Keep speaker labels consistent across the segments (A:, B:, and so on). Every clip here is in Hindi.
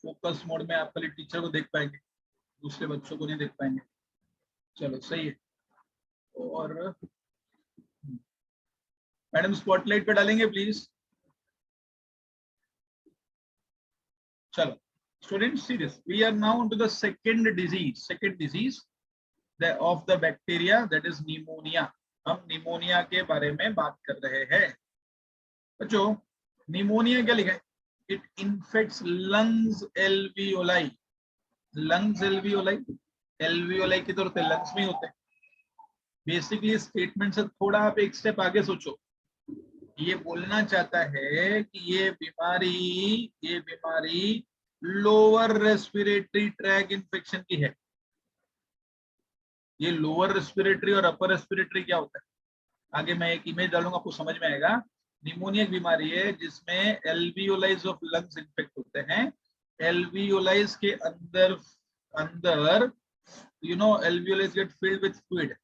A: फोकस मोड में आप खाली टीचर को देख पाएंगे, दूसरे बच्चों को नहीं देख पाएंगे। चलो सही है। और मैडम स्पॉटलाइट पे डालेंगे प्लीज। चलो students, see this, we are now to the second disease of the bacteria, that is pneumonia. हम निमोनिया के बारे में बात कर रहे हैं बच्चों। निमोनिया क्या लिखा है? It infects lungs alveoli. Lungs alveoli, alveoli की तरफ लंग्स में होते हैं। बेसिकली स्टेटमेंट से थोड़ा आप एक स्टेप आगे सोचो। ये बोलना चाहता है कि ये बीमारी लोअर रेस्पिरेटरी ट्रैक इन्फेक्शन की है। ये लोअर रेस्पिरेटरी और अपर रेस्पिरेटरी क्या होता है, आगे मैं एक इमेज डालूंगा, आपको समझ में आएगा। निमोनिया एक बीमारी है जिसमें एल्वियोलाइज ऑफ लंग्स इन्फेक्ट होते हैं। एल्वियोलाइज के अंदर alveoli get filled with fluid.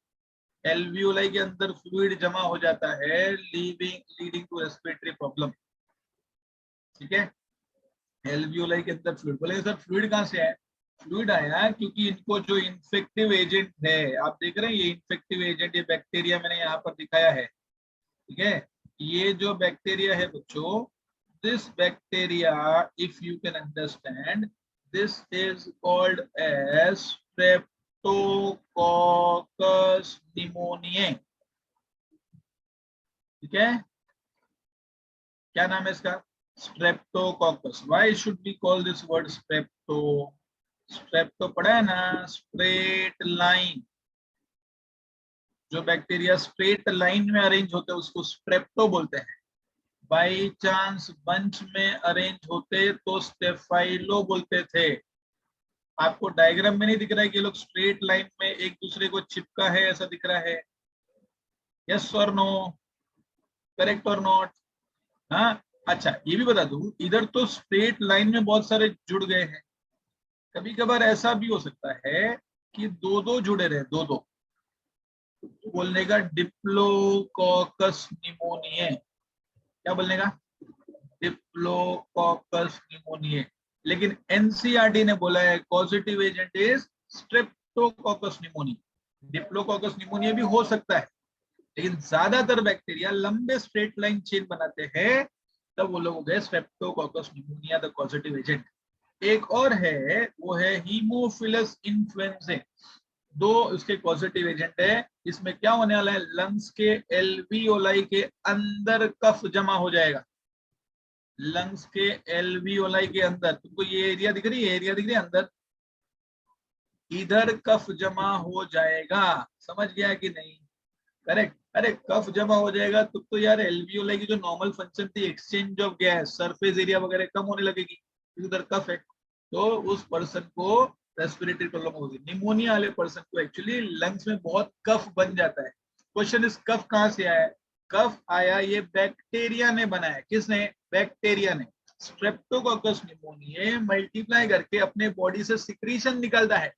A: Alveoli के अंदर फ्लूइड जमा हो जाता है, लीडिंग टू रेस्पिरेटरी प्रॉब्लम। ठीक है, एल्वियोलाई के अंदर फ्लूइड। बोलेंगे सर फ्लूइड कहां से आया? फ्लूइड आया क्योंकि इनको जो इन्फेक्टिव एजेंट है, आप देख रहे हैं ये इन्फेक्टिव एजेंट, ये बैक्टीरिया मैंने यहाँ पर दिखाया है। ठीक है, ये जो बैक्टीरिया है बच्चों, this bacteria, if you can understand, this is called as streptococcus pneumoniae. ठीक है, क्या नाम है इसका? Streptococcus. Why should we call this word strepto? Strepto पढ़ा है ना, स्ट्रेट लाइन। जो बैक्टीरिया स्ट्रेट लाइन में अरेंज होते हैं उसको स्ट्रेप्टो बोलते हैं। बाई चांस बंच में अरेंज होते तो स्टेफाइलो बोलते थे। आपको डायग्राम में नहीं दिख रहा है कि लोग स्ट्रेट लाइन में एक दूसरे को चिपका है, ऐसा दिख रहा है? यस और नो, करेक्ट और नॉट? हाँ, अच्छा ये भी बता दूं, इधर तो स्ट्रेट लाइन में बहुत सारे जुड़ गए हैं। कभी कभार ऐसा भी हो सकता है कि दो दो जुड़े रहे, दो दो। बोलने का डिप्लोकोकस निमोनियाe। क्या बोलने का? डिप्लोकोकस निमोनियाe। लेकिन एनसीईआरटी ने बोला है positive agent is Streptococcus pneumonia. Diplococcus pneumonia भी हो सकता है, लेकिन ज्यादातर बैक्टीरिया लंबे स्ट्रेट लाइन चेन बनाते हैं, तब वो लोग हो गए Streptococcus pneumonia the positive agent. एक और है, वो है हीमोफिलस इन्फ्लुएंजाe। दो उसके पॉजिटिव एजेंट है। इसमें क्या होने वाला है? लंग्स के एल्वियोलाई के अंदर कफ जमा हो जाएगा। लंग्स के एल्वियोलाई के अंदर, तुमको ये एरिया दिख रही है, एरिया दिख रही है अंदर, इधर कफ जमा हो जाएगा। समझ गया कि नहीं? करेक्ट। अरे कफ जमा हो जाएगा तो यार एल्वियोलाई की जो नॉर्मल फंक्शन थी, exchange of gas, surface area वगैरह कम होने लगेगी, उधर कफ है, तो उस पर्सन को रेस्पिरेटरी प्रॉब्लम होगी। निमोनिया वाले पर्सन को एक्चुअली लंग्स में बहुत कफ बन जाता है। क्वेश्चन इस कफ कहां से आया? कफ आया ये बैक्टीरिया ने बनाया। किसने? बैक्टीरिया ने। स्ट्रेप्टोकोकस निमोनियाe मल्टीप्लाई करके अपने बॉडी से सिक्रीशन निकलता है,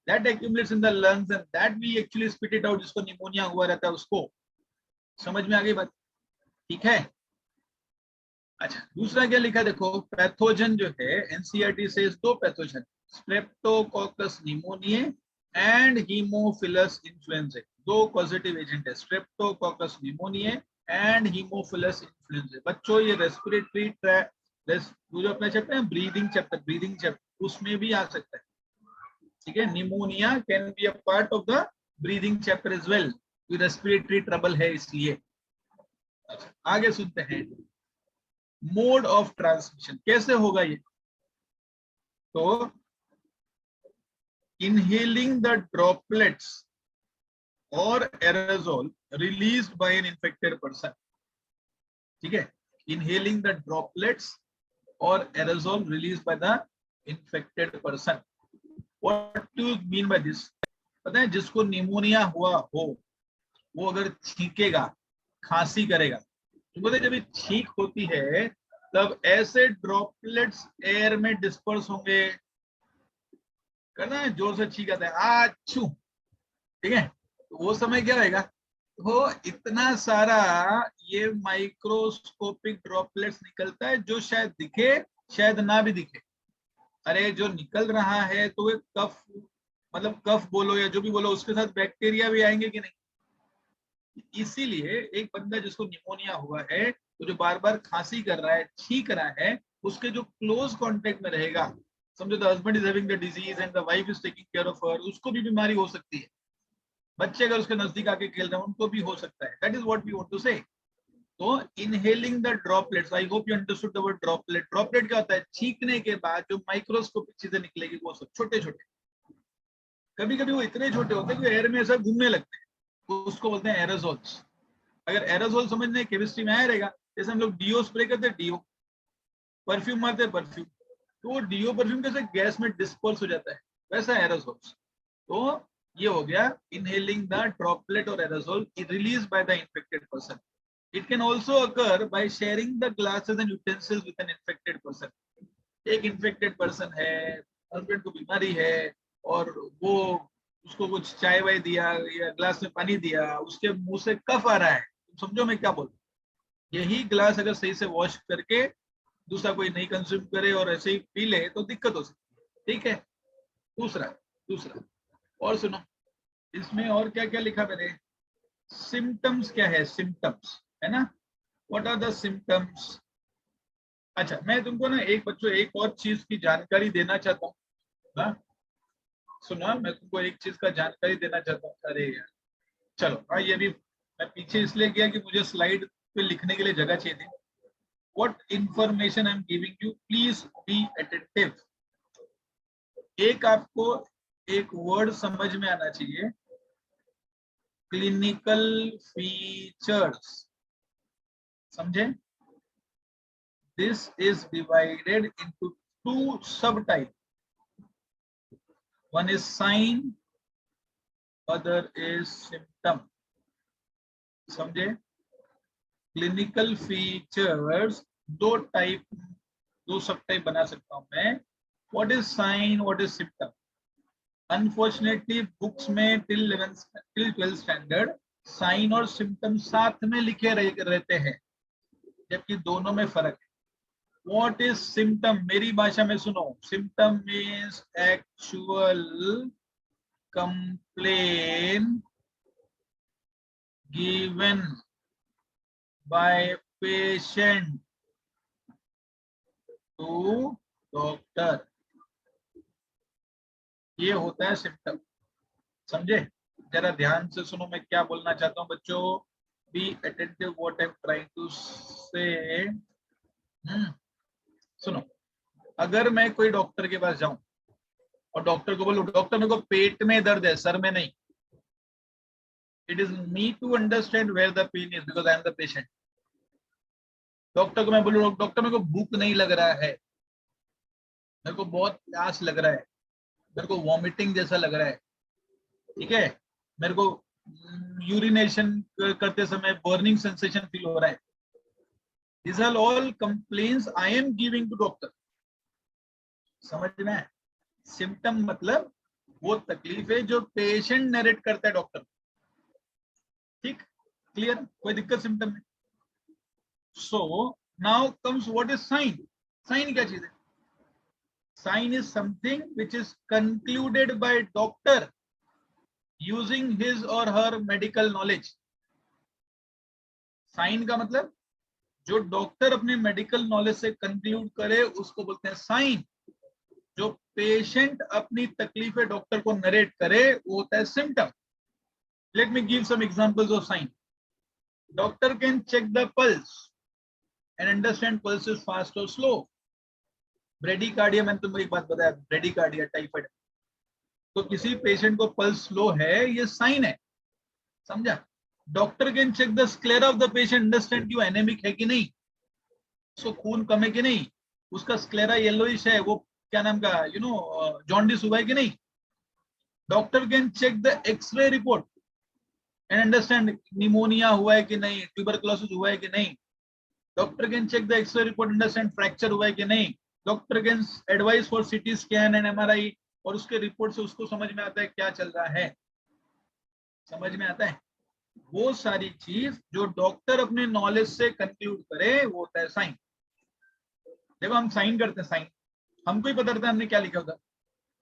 A: that accumulates in the lungs and that we actually spit it out, जिसको निमोनिया हुआ रहता है उसको। समझ में आ गई बात? ठीक है, अच्छा दूसरा क्या लिखा देखो, पैथोजन जो है एनसीईआरटी से दो पैथोजन, स्ट्रेप्टोकोकस निमोनियाe एंड हीमोफिलस इन्फ्लुएंजाe, दो पॉजिटिव एजेंट है, स्ट्रेप्टोकोकस निमोनियाe एंड हीमोफिलस इन्फ्लुएंजाe। बच्चों ये रेस्पिरेटरी ट्रैक, जो अपना चैप्टर है ब्रीदिंग चैप्टर, उसमें भी आ सकता है। ठीक है, pneumonia can be a part of the breathing chapter as well, respiratory trouble है इसलिए। आगे सुनते हैं, मोड ऑफ ट्रांसमिशन कैसे होगा ये? तो इनहेलिंग द ड्रॉपलेट्स और aerosol released by an infected person. ठीक है, इनहेलिंग द ड्रॉपलेट्स और aerosol released by the infected person. What do you mean by this? पता है, जिसको निमोनिया हुआ हो वो अगर छींकेगा, खांसी करेगा, तो बोले जब ये छींक होती है तब ऐसे ड्रॉपलेट्स एयर में डिस्पर्स होंगे। करना है, जोर से छींक आता है आछू, ठीक है, तो वो समय क्या रहेगा? तो इतना सारा ये माइक्रोस्कोपिक ड्रॉपलेट्स निकलता है जो शायद दिखे शायद ना भी दिखे। अरे जो निकल रहा है तो वो कफ, मतलब कफ बोलो या जो भी बोलो, उसके साथ बैक्टीरिया भी आएंगे कि नहीं। इसीलिए एक बंदा जिसको निमोनिया हुआ है, तो जो बार बार खांसी कर रहा है, छींक रहा है, उसके जो क्लोज कांटेक्ट में रहेगा, समझो the husband is having the disease and the wife is taking care of her, उसको भी बीमारी हो सकती है। बच्चे अगर उसके नजदीक आके खेल रहे हैं उनको भी हो सकता है। That is what we want to say. तो inhaling the droplets, I hope you understood the word droplet. Droplet क्या होता है? छींकने के बाद जो माइक्रोस्कोपिक चीजें निकलेगी वो सब छोटे छोटे, कभी कभी वो इतने छोटे होते हैं कि एयर में ऐसा घूमने लगते हैं, उसको बोलते हैं एरोसोल्स। अगर एरोसोल समझने केमिस्ट्री में आया रहेगा, जैसे हम लोग डीओ स्प्रे करते हैं, डीओ, परफ्यूम मारते हैं, परफ्यूम, तो वो डीओ परफ्यूम कैसे गैस में डिस्पर्स हो जाता है, वैसा एरोसोल्स। तो ये हो गया इनहेलिंग द ड्रॉपलेट और aerosol release by the infected person. It can also occur by sharing the glasses and utensils with an infected person. एक इन्फेक्टेड पर्सन है, हस्बैंड को बीमारी है, और वो उसको कुछ चाय वाय दिया या ग्लास में पानी दिया, उसके मुंह से कफ आ रहा है, तुम समझो मैं क्या बोल। यही ग्लास अगर सही से वॉश करके दूसरा कोई नहीं कंज्यूम करे और ऐसे ही पी ले तो दिक्कत हो सकती है। ठीक है। दूसरा दूसरा और सुनो, इसमें और क्या क्या लिखा मैंने। सिम्टम्स क्या है? सिम्टम्स है ना, व्हाट आर द सिम्टम्स। अच्छा, मैं तुमको ना एक बच्चों एक और चीज की जानकारी देना चाहता हूँ ना। सुना, मैं तुमको एक चीज का जानकारी देना चाहता हूँ। अरे यार चलो, हाँ ये भी मैं पीछे इसलिए किया कि मुझे स्लाइड पे लिखने के लिए जगह चाहिए थी। What information I am giving you, please be attentive. एक आपको एक वर्ड समझ में आना चाहिए, क्लिनिकल फीचर्स। समझे? This is divided into two sub type, one is sign, other is symptom. समझे? क्लिनिकल फीचर्स दो टाइप, दो सब टाइप बना सकता हूं मैं। What is sign, what is symptom. Unfortunately books में टिल 12th स्टैंडर्ड साइन और सिम्टम साथ में लिखे रहते हैं, जबकि दोनों में फर्क है। व्हाट इज सिम्टम, मेरी भाषा में सुनो। Symptom means actual complain given by patient to doctor, ये होता है सिम्टम। समझे? जरा ध्यान से सुनो मैं क्या बोलना चाहता हूँ बच्चों। Be attentive what I am trying to say. सुनो, अगर मैं कोई डॉक्टर के पास जाऊं और डॉक्टर को बोलूं, डॉक्टर मेरे को पेट में दर्द है, सर में नहीं, it is me to understand where the pain is because I am the patient. Doctor को मैं बोलूं, डॉक्टर मेरे को भूख नहीं लग रहा है, मेरे को बहुत प्यास लग रहा है, मेरे को वॉमिटिंग जैसा लग रहा है, ठीक है, मेरे को यूरिनेशन करते समय बर्निंग सेंसेशन फील हो रहा है, these are all complaints I am giving to doctor। समझ में आया? सिम्टम मतलब वो तकलीफ है जो पेशेंट नरेट करता है डॉक्टर। ठीक, क्लियर, कोई दिक्कत सिम्टम में? So now comes what is sign. Sign क्या चीज है? Sign is something which is concluded by doctor using his or her medical knowledge. Sign का मतलब जो डॉक्टर अपने मेडिकल नॉलेज से कंक्लूड करे उसको बोलते हैं साइन। जो पेशेंट अपनी तकलीफें डॉक्टर को नरेट करे वो होता है symptom. Let me give some examples of sign. Doctor can check the pulse and understand pulse is fast or slow. Bradycardia, मैंने तुमको एक बात बताया, ब्रेडिकार्डिया टाइफाइड, तो किसी पेशेंट को पल्स स्लो है, ये साइन है। समझा? Doctor can check the sclera of the patient, understand कि वो एनेमिक है कि नहीं, उसको खून कम है कि नहीं, उसका स्क्लेरा येलोइश है, वो क्या नाम का जॉन्डिस हुआ है कि नहीं। Doctor can check the X-ray report and understand pneumonia हुआ है कि नहीं, ट्यूबरकुलोसिस हुआ है कि नहीं। Doctor can check the X-ray report, understand fracture हुआ है कि नहीं। Doctor can advise for CT scan and MRI, और उसके रिपोर्ट से उसको समझ में आता है क्या चल रहा है। समझ में आता है? वो सारी चीज जो डॉक्टर अपने नॉलेज से कंक्लूड करे वो होता है साइन। देखो हम साइन करते हैं, साइन हमको ही पता रहता है हमने क्या लिखा होता,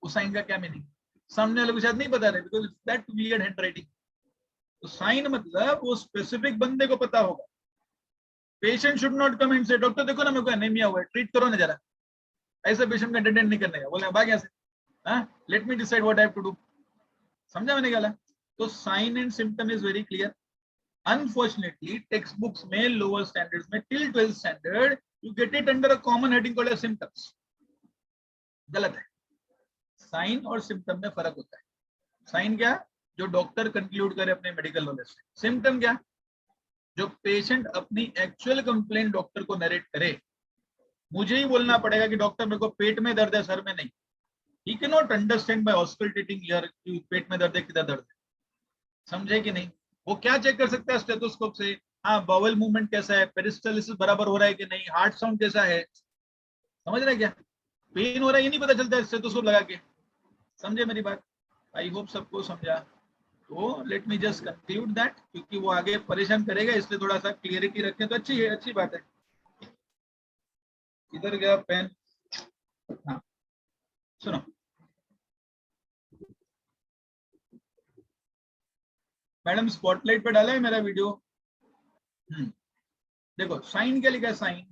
A: उस साइन का क्या मीनिंग, सामने वाले को शायद नहीं पता रहे, because it's that weird hand writing. तो साइन मतलब वो स्पेसिफिक बंदे को पता होगा। Patient should not come and से डॉक्टर देखो ना मेरे को एनीमिया हुआ है, ट्रीट करो ना जरा, ऐसे पेशेंट का अटेंड नहीं करने का, बोले भाग यहाँ से, हाँ let me decide what I have to do. समझा मैंने क्या? तो sign and symptom is very clear. Unfortunately text books में लोअर स्टैंडर्ड्स में till 12th standard you get it under a common heading called as symptoms. गलत है। साइन और सिम्टम में फर्क होता है। साइन क्या? जो डॉक्टर कंक्लूड करे अपने मेडिकल नॉलेज से। सिम्टम क्या? जो पेशेंट अपनी एक्चुअल कंप्लेंट डॉक्टर को नरेट करे। मुझे ही बोलना पड़ेगा कि डॉक्टर मेरे को पेट में दर्द है, सर में नहीं। He can not understand by auscultating here कि पेट में दर्द है, किधर दर्द है। समझे कि नहीं? वो क्या चेक कर सकता है स्टेथोस्कोप से? हाँ, बाउल मूवमेंट कैसा है, पेरिस्टलिसिस बराबर हो रहा है कि नहीं, हार्ट साउंड कैसा है। समझ रहे क्या? पेन हो रहा है ये नहीं पता चलता है स्टेथोस्कोप लगा के। समझे मेरी बात? आई होप सबको समझा। तो let me just conclude that, क्योंकि वो आगे परेशान करेगा, इसलिए थोड़ा सा क्लियरिटी रखें तो अच्छी है, अच्छी बात है। इधर गया पेन? हाँ सुनो, मैडम स्पॉटलाइट पे डाला है मेरा वीडियो। देखो साइन क्या लिखा है, साइन,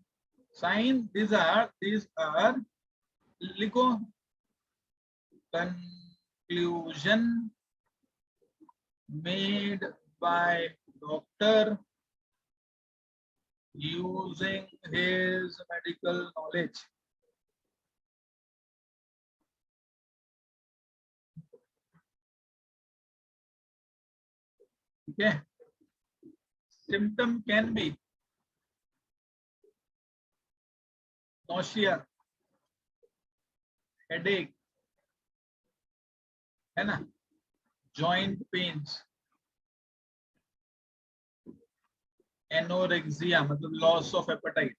A: साइन these are लिखो, conclusion made by doctor using his medical knowledge। ठीक है। Symptom can be nausea, headache, है ना, जॉइंट पेन्स, एनोरेक्सिया मतलब लॉस ऑफ एपेटाइट।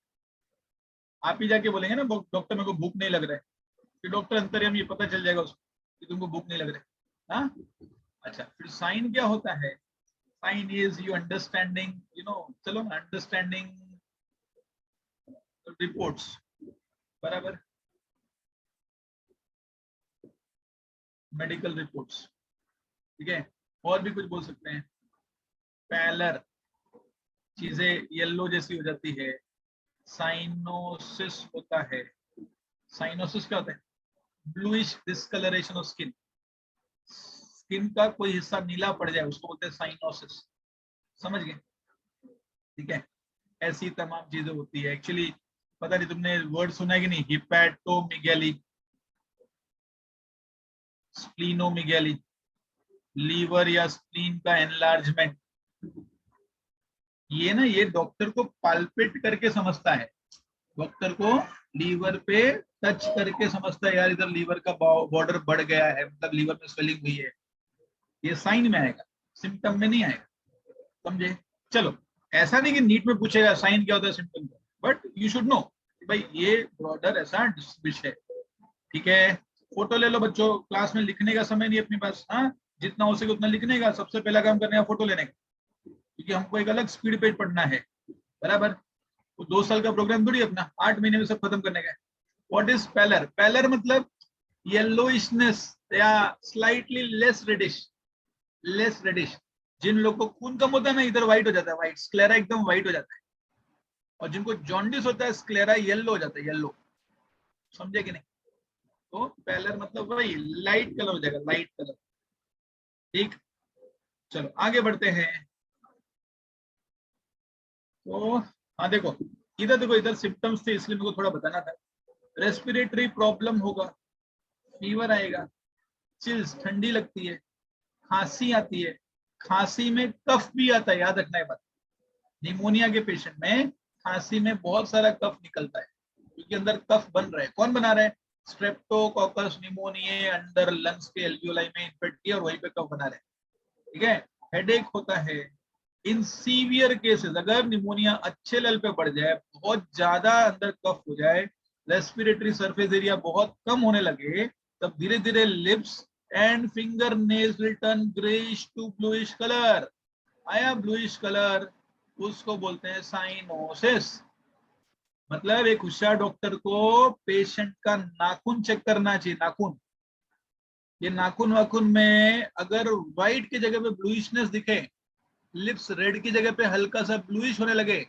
A: आप ही जाके बोलेंगे ना डॉक्टर मेरे को भूख नहीं लग रहा है, फिर डॉक्टर अंतर्यामी ये पता चल जाएगा उसको कि तुमको भूख नहीं लग रहा है। हाँ अच्छा, फिर साइन क्या होता है? Sign is you understanding, you know, चलो अंडरस्टैंडिंग रिपोर्ट्स, बराबर, मेडिकल रिपोर्ट्स। ठीक है। और भी कुछ बोल सकते हैं, पैलर, चीजें येलो जैसी हो जाती है, साइनोसिस होता है। साइनोसिस क्या होता है? Bluish discolouration of skin, skin का कोई हिस्सा नीला पड़ जाए उसको बोलते हैं साइनोसिस। समझ गए? ठीक है। ऐसी तमाम चीजें होती है। एक्चुअली पता नहीं तुमने वर्ड सुना है कि नहीं, हिपैटोमेगाली, स्प्लीनोमेगाली, लीवर या स्प्लीन का एनलार्जमेंट। ये ना, ये डॉक्टर को पाल्पेट करके समझता है, डॉक्टर को लीवर पे टच करके समझता है, यार इधर लीवर का बॉर्डर बढ़ गया है, मतलब लीवर में स्वेलिंग हुई है। ये साइन में आएगा, सिम्टम में नहीं आएगा। समझे? चलो, ऐसा नहीं कि नीट में पूछेगा साइन क्या होता है, सिम्टम क्या, बट यू शुड नो भाई ये ब्रॉडर ऐसा विषय है। ठीक है। फोटो ले लो बच्चों, क्लास में लिखने का समय नहीं अपने पास। हाँ, जितना हो सके उतना लिखने का, सबसे पहला काम करने का फोटो लेने का, क्योंकि हमको एक अलग स्पीड पेज पढ़ना है, बराबर। तो 2 साल का प्रोग्राम थोड़ी अपना 8 महीने में सब खत्म करने का है। What is pallor? पैलर मतलब येलोइशनेस या slightly less reddish, less reddish. जिन लोग को खून कम होता है ना, इधर व्हाइट हो जाता है, व्हाइट स्क्लेरा एकदम व्हाइट हो जाता है, और जिनको जॉन्डिस होता है स्क्लेरा येलो हो जाता है, येलो। समझे कि नहीं? तो पैलर मतलब वही लाइट कलर हो जाएगा, लाइट कलर। ठीक। चलो आगे बढ़ते हैं। तो हाँ देखो, इधर देखो, इधर सिम्टम्स थे इसलिए मेरे को थोड़ा बताना था। रेस्पिरेटरी प्रॉब्लम होगा, फीवर आएगा, चिल्स ठंडी लगती है, खांसी आती है, खांसी में कफ भी आता है, याद रखना है बात। निमोनिया के पेशेंट में खांसी में बहुत सारा कफ निकलता है, क्योंकि अंदर कफ बन रहा है। कौन बना रहा है? स्ट्रेप्टोकोकस निमोनिया अंदर लंग्स के एल्वियोलाई में इन्फेक्ट किया और वहीं पे कफ बना रहे हैं। ठीक है। हेडेक होता है इन सीवियर केसेस, अगर निमोनिया अच्छे लेवल पे बढ़ जाए, बहुत ज्यादा अंदर कफ हो जाए, रेस्पिरेटरी सरफेस एरिया बहुत कम होने लगे, तब धीरे धीरे lips and finger nails will turn greyish to bluish colour. आया ब्लूइश कलर, उसको बोलते हैं साइनोसिस। मतलब एक होशियार डॉक्टर को पेशेंट का नाखून चेक करना चाहिए, नाखून। ये नाखून वाखून में अगर व्हाइट की जगह पे ब्लूइशनेस दिखे, लिप्स रेड की जगह पे हल्का सा ब्लूइश होने लगे,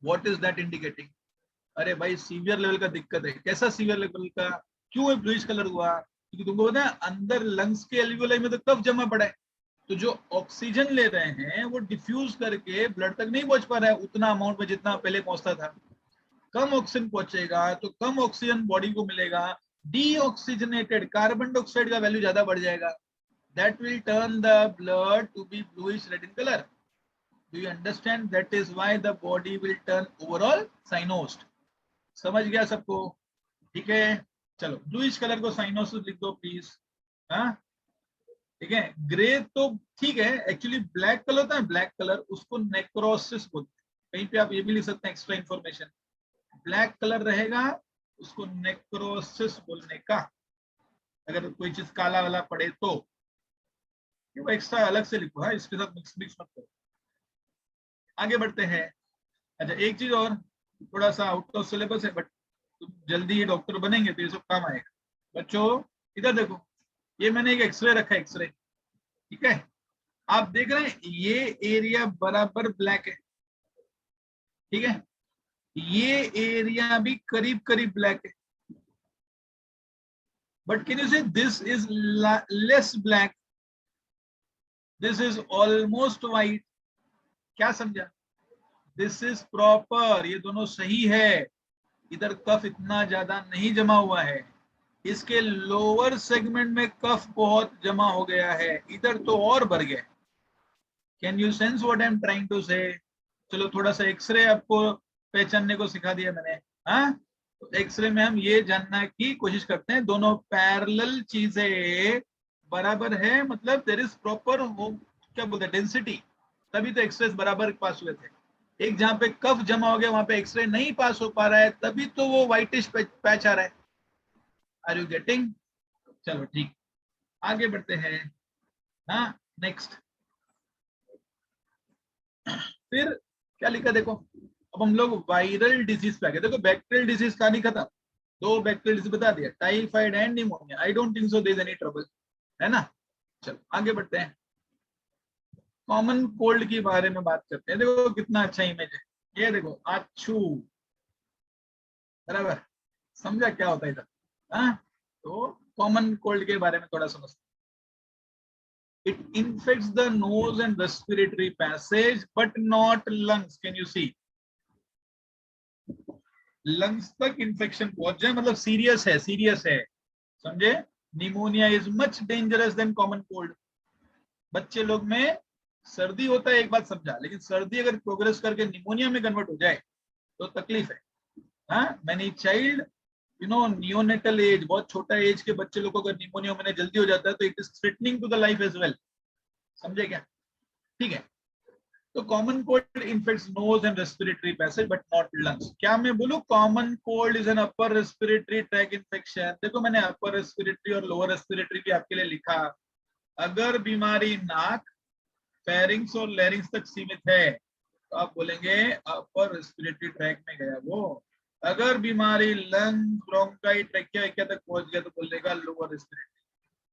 A: व्हाट इज दैट इंडिकेटिंग? अरे भाई सीवियर लेवल का दिक्कत है। कैसा सीवियर लेवल का? क्यों है ब्लूइश कलर हुआ? क्योंकि तुमको पता है अंदर लंग्स के एल्वियोलाई में तो कफ जमा पड़ा है, तो जो ऑक्सीजन ले रहे हैं वो डिफ्यूज करके ब्लड तक नहीं पहुंच पा रहा है उतना अमाउंट में जितना पहले पहुंचता था। कम ऑक्सीजन पहुंचेगा तो कम ऑक्सीजन बॉडी को मिलेगा, डीऑक्सीजनेटेड कार्बन डाइऑक्साइड का वैल्यू ज्यादा बढ़ जाएगा, that will turn the blood to be bluish red in colour. Do you understand? That is why the body will turn overall cyanosed. समझ गया सबको? ठीक है, चलो ब्लूइश कलर को साइनोसिस लिख दो प्लीज। हाँ ठीक है। ग्रे तो ठीक है, एक्चुअली ब्लैक कलर होता है, ब्लैक कलर उसको नेक्रोसिस बोलते हैं। कहीं पे आप ये भी लिख सकते हैं एक्स्ट्रा इंफॉर्मेशन, ब्लैक कलर रहेगा उसको नेक्रोसिस बोलने का। अगर कोई चीज काला वाला पड़े तो वो एक्स्ट्रा अलग से लिखो, हाँ इसके साथ मिक्स मिक्स मत करो। आगे बढ़ते हैं। अच्छा एक चीज और, थोड़ा सा आउट ऑफ सिलेबस है बट तुम जल्दी ये डॉक्टर बनेंगे तो ये सब काम आएगा। बच्चों इधर देखो, ये मैंने एक एक्सरे रखा है, एक्सरे। ठीक है, आप देख रहे हैं ये एरिया बराबर ब्लैक है, ठीक है, ये एरिया भी करीब करीब ब्लैक है, बट कैन यू से this is less black, this is almost white. क्या समझा? दिस इज प्रॉपर, ये दोनों सही है। इधर कफ इतना ज्यादा नहीं जमा हुआ है, इसके लोअर सेगमेंट में कफ बहुत जमा हो गया है, इधर तो और भर गया। Can you sense what I am trying to say? चलो थोड़ा सा एक्सरे आपको पहचानने को सिखा दिया मैंने। हाँ तो एक्सरे में हम ये जानना की कोशिश करते हैं दोनों पैरेलल चीजें बराबर है, मतलब देयर इज प्रॉपर हो, क्या बोलते हैं, डेंसिटी, तभी तो एक्सरे बराबर पास हुए थे। एक जहां पे कफ जमा हो गया वहां पे एक्सरे नहीं पास हो पा रहा है, तभी तो वो व्हाइटिश पैच आ रहा है। Are you getting? चलो ठीक, आगे बढ़ते हैं। हाँ नेक्स्ट, फिर क्या लिखा देखो। अब हम लोग वायरल डिजीज पे आ गए। देखो बैक्टीरियल डिजीज का नहीं खत्म, दो बैक्टीरियल डिजीज बता दिया, typhoid and pneumonia. I don't think so there is any trouble, है ना? चलो आगे बढ़ते हैं, कॉमन कोल्ड के बारे में बात करते हैं। देखो कितना अच्छा इमेज है, ये देखो अच्छू, बराबर। समझा क्या होता है इधर? हाँ तो कॉमन कोल्ड के बारे में थोड़ा समझते हैं। It infects the nose and respiratory passage, but not lungs. Can you see? Lungs तक इंफेक्शन पहुंच जाए मतलब सीरियस है, सीरियस है, समझे? Pneumonia is much dangerous than common cold. बच्चे लोग में सर्दी होता है एक बात समझा, लेकिन सर्दी अगर प्रोग्रेस करके निमोनिया में कन्वर्ट हो जाए तो तकलीफ है। हाँ many child you know neonatal age, बहुत छोटा एज के बच्चे लोग को अगर निमोनिया होने जल्दी हो जाता है तो it is threatening to the life as well. समझे क्या? ठीक है, तो common cold infects nose and respiratory passage but not lungs. क्या मैं बोलूं common cold is an upper respiratory track infection? देखो मैंने अपर रेस्पिरेटरी और लोअर रेस्पिरेटरी भी आपके लिए लिखा। अगर बीमारी नाक, फेरिंग्स और लैरिंग्स तक सीमित है तो आप बोलेंगे अपर रेस्पिरेटरी ट्रैक में गया वो। अगर बीमारी लंग, ब्रोंकाई, ट्रैकिया तक पहुंच गया तो बोलेगा लोअर रेस्पिरेटरी।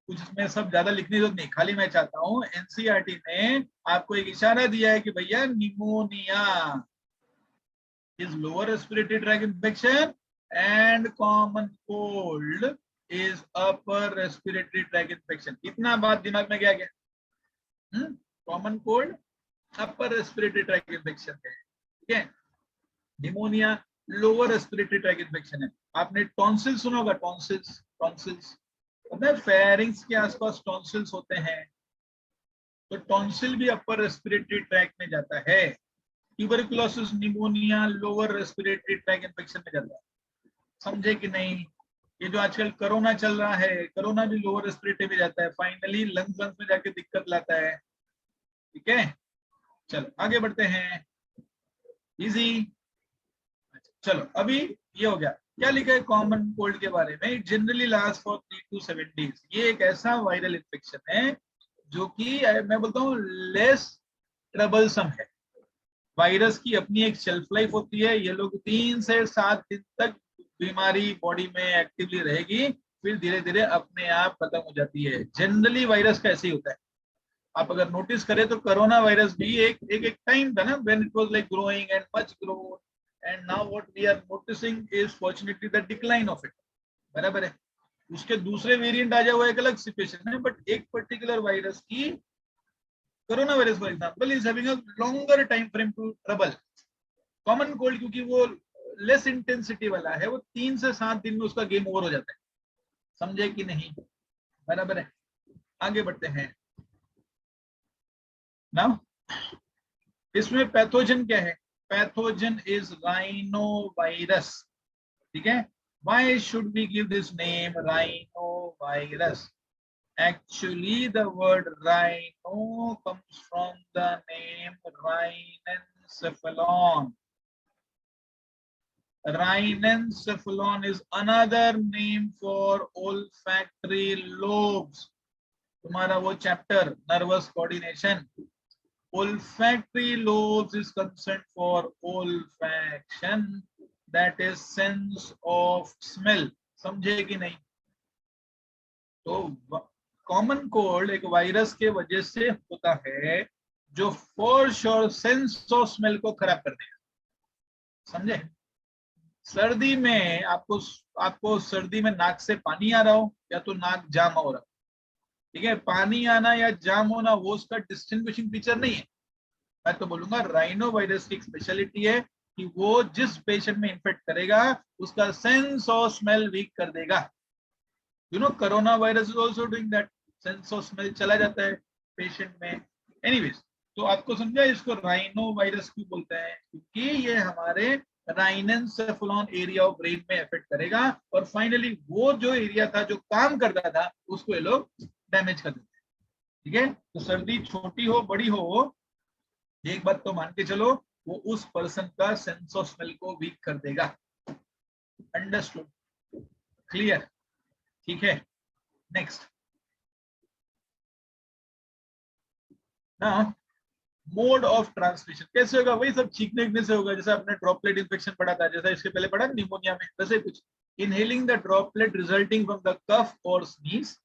A: कुछ इसमें सब ज्यादा लिखने की जरूरत नहीं, खाली मैं चाहता हूँ एनसीईआरटी ने आपको एक इशारा दिया है कि भैया pneumonia is lower respiratory tract infection and common cold is upper respiratory track infection. इतना बात दिमाग में क्या गया? कॉमन कोल्ड अपर रेस्पिरेटरी ट्रैक इंफेक्शन है, ठीक है। Pneumonia lower respiratory tract infection है। आपने टॉन्सिल सुना होगा, टॉन्सिल्स, टॉन्सिल्स फेरिंग्स के आसपास टॉन्सिल्स होते हैं, तो टॉन्सिल भी अपर रेस्पिरेटरी ट्रैक में जाता है। Tuberculosis, pneumonia lower respiratory tract infection में जाता है। समझे कि नहीं? ये जो आजकल कोरोना चल रहा है, कोरोना भी लोअर रेस्पिरेटरी में जाता है, फाइनली लंग्स में जाके दिक्कत लाता है। ठीक है, चलो आगे बढ़ते हैं। इजी, चलो अभी ये हो गया। क्या लिखा है कॉमन कोल्ड के बारे में? It generally last for 3 to 7 days। ये एक ऐसा वायरल इन्फेक्शन है जो कि मैं बोलता हूँ लेस ट्रबलसम है, वायरस की अपनी एक शेल्फ लाइफ होती है, ये लोग 3 से 7 दिन तक बीमारी बॉडी में एक्टिवली रहेगी, फिर धीरे धीरे अपने आप खत्म हो जाती है। जनरली वायरस का ऐसे ही होता है। आप अगर नोटिस करें तो कोरोना वायरस भी एक टाइम था ना, when it was like growing and much growth, and now what we are noticing is fortunately the decline of it. बराबर है। उसके दूसरे वेरिएंट आ जाए वो एक अलग सिचुएशन है, बट एक पर्टिकुलर वायरस की, corona virus for example, is having a longer time frame to trouble. Common cold क्योंकि वो लेस इंटेंसिटी वाला है, वो 3 से 7 दिन में उसका गेम ओवर हो जाता है। समझे कि नहीं? बराबर है। आगे बढ़ते हैं ना। इसमें पैथोजन क्या है? Pathogen is rhino virus. ठीक है। Why should we give this name rhinovirus? Actually, the word rhino comes from the name rhinencephalon. Rhinencephalon is another name for olfactory lobes. तुम्हारा वो chapter nervous coordination, olfactory lobes is concerned for olfaction, that is sense of smell. समझे कि नहीं? तो कॉमन कोल्ड एक वायरस के वजह से होता है जो for sure sense of smell को खराब कर देगा। समझे? सर्दी में आपको सर्दी में नाक से पानी आ रहा हो या तो नाक जाम हो रहा हो, ठीक है, पानी आना या जाम होना वो उसका डिस्टिंग्विशिंग फीचर नहीं है। मैं तो बोलूंगा राइनो वायरस की स्पेशलिटी है कि वो जिस पेशेंट में इन्फेक्ट करेगा उसका सेंस ऑफ स्मेल वीक कर देगा। You know corona virus is also doing that, sense of smell चला जाता है पेशेंट में। एनीवेज, तो आपको समझा इसको राइनो वायरस क्यों बोलते हैं? क्योंकि ये हमारे राइनेंसेफेलॉन एरिया ऑफ ब्रेन में इफेक्ट करेगा और फाइनली वो जो एरिया था जो काम करता था उसको ये लोग डैमेज कर देते हैं। ठीक है। तो सर्दी छोटी हो बड़ी हो, एक बात तो मान के चलो, वो उस पर्सन का सेंस ऑफ स्मेल को वीक कर देगा। अंडरस्टूड? क्लियर? ठीक है। नेक्स्ट ना, मोड ऑफ ट्रांसमिशन कैसे होगा? वही सब छींकने से होगा, जैसे आपने ड्रॉपलेट इन्फेक्शन पढ़ा था, जैसा इसके पहले पढ़ा निमोनिया में, वैसे कुछ। Inhaling the droplet resulting from the cough और sneeze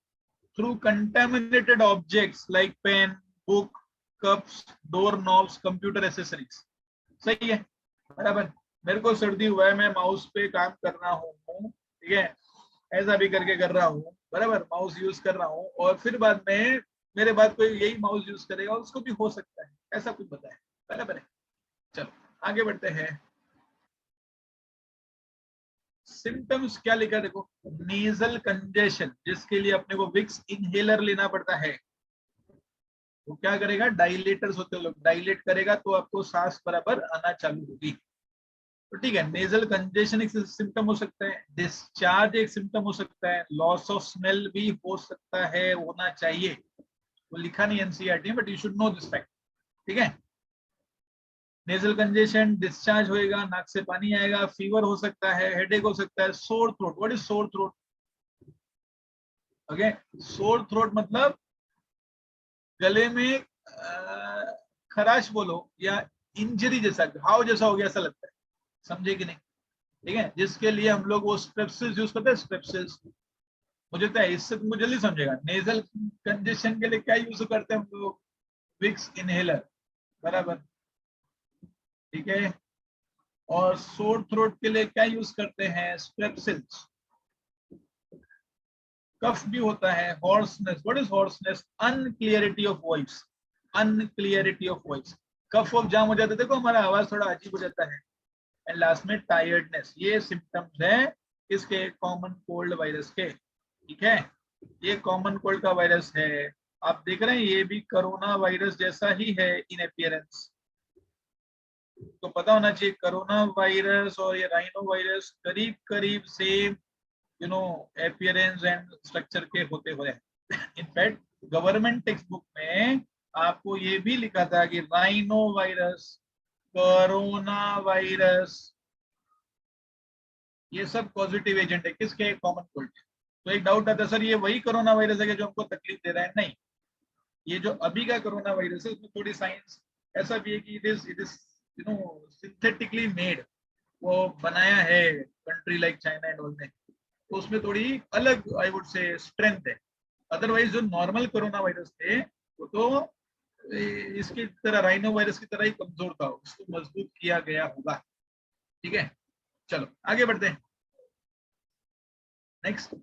A: through contaminated objects like pen, book, cups, door knobs, computer accessories. सही है। बराबर। मेरे को सर्दी हुआ है, मैं माउस पे काम कर रहा हूँ, ठीक है, ऐसा भी करके कर रहा हूँ, बराबर, माउस यूज कर रहा हूँ, और फिर बाद में मेरे बाद कोई यही माउस यूज करेगा, उसको भी हो सकता है, ऐसा कुछ बताए। बराबर है। चलो आगे बढ़ते हैं। सिम्टम्स क्या लिखा देखो, नेजल कंजेशन, जिसके लिए अपने को विक्स इनहेलर लेना पड़ता है। वो क्या करेगा? डायलेटर्स होते हैं लोग, डायलेट करेगा तो आपको सांस बराबर आना चालू होगी। तो ठीक है, नेजल कंजेशन एक सिम्टम हो सकता है, डिस्चार्ज एक सिम्टम हो सकता है, लॉस ऑफ स्मेल भी हो सकता है, होना चाहिए। वो लिखा नहीं एनसीईआरटी में, but you should know this fact. ठीक है। नेजल कंजेशन, डिस्चार्ज होएगा, नाक से पानी आएगा, फीवर हो सकता है, हेडेक हो सकता है, sore throat. What is sore throat? Okay, sore throat मतलब गले में खराश बोलो, या इंजरी जैसा, घाव जैसा हो गया ऐसा लगता है। समझे कि नहीं? ठीक है, जिसके लिए हम लोग वो स्ट्रेप्सिल्स यूज करते हैं, स्ट्रेप्सिल्स। मुझे लगता है इससे तुमको जल्दी समझेगा। नेजल कंजेशन के लिए क्या यूज करते हैं हम लोग? Vicks inhaler. बराबर। ठीक है। और सोर थ्रोट के लिए क्या यूज करते हैं? स्ट्रेप्सिल्स। कफ भी होता है, hoarseness. What is hoarseness? Unclarity of voice. Unclarity of voice, cough of जाम हो जाता है, देखो हमारा आवाज थोड़ा अजीब हो जाता है। एंड लास्ट में टायर्डनेस। ये सिम्टम्स है किसके? कॉमन कोल्ड वायरस के। ठीक है, ये कॉमन कोल्ड का वायरस है। आप देख रहे हैं ये भी कोरोना वायरस जैसा ही है इन अपीयरेंस। तो पता होना चाहिए कोरोना वायरस और ये राइनो वायरस करीब करीब सेम अपीयरेंस एंड स्ट्रक्चर के होते हुए। इनफैक्ट गवर्नमेंट टेक्स्ट बुक में आपको ये भी लिखा था कि राइनो वायरस, कोरोना वायरस, ये सब पॉजिटिव एजेंट है किसके? कॉमन कोल्ड के। तो एक डाउट आता है, सर ये वही कोरोना वायरस है जो हमको तकलीफ दे रहा है? नहीं, ये जो अभी का कोरोना वायरस है उसमें थोड़ी साइंस ऐसा भी है कि it is you know synthetically made, वो बनाया है country like China and all में, तो उसमें थोड़ी अलग आई वुड से स्ट्रेंथ है। अदरवाइज जो नॉर्मल कोरोना वायरस थे वो तो इसकी तरह राइनो वायरस की तरह ही कमजोर था, उसको मजबूत किया गया होगा। ठीक है, चलो आगे बढ़ते हैं नेक्स्ट।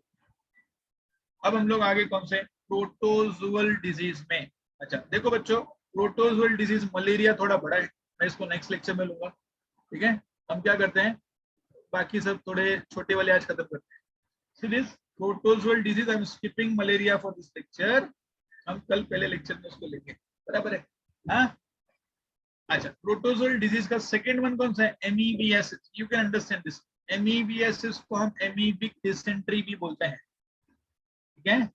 A: अब हम लोग आगे कौन से प्रोटोजुअल डिजीज में। अच्छा देखो बच्चों, प्रोटोजुअल डिजीज मलेरिया थोड़ा बड़ा है, मैं इसको नेक्स्ट लेक्चर में लूंगा। ठीक है, हम क्या करते हैं, बाकी सब थोड़े छोटे वाले आज खत्म करते हैं। See this प्रोटोजुअल disease, I am skipping malaria for this lecture, हम कल पहले लेक्चर में उसको लेंगे, बराबर है। हाँ अच्छा, प्रोटोजुअल डिजीज का सेकंड वन कौन सा है, एमीबीएसिस। यू कैन अंडरस्टैंड दिस, एमीबीएसिस को हम एमीबिक डिसेंट्री भी बोलते हैं। ठीक है,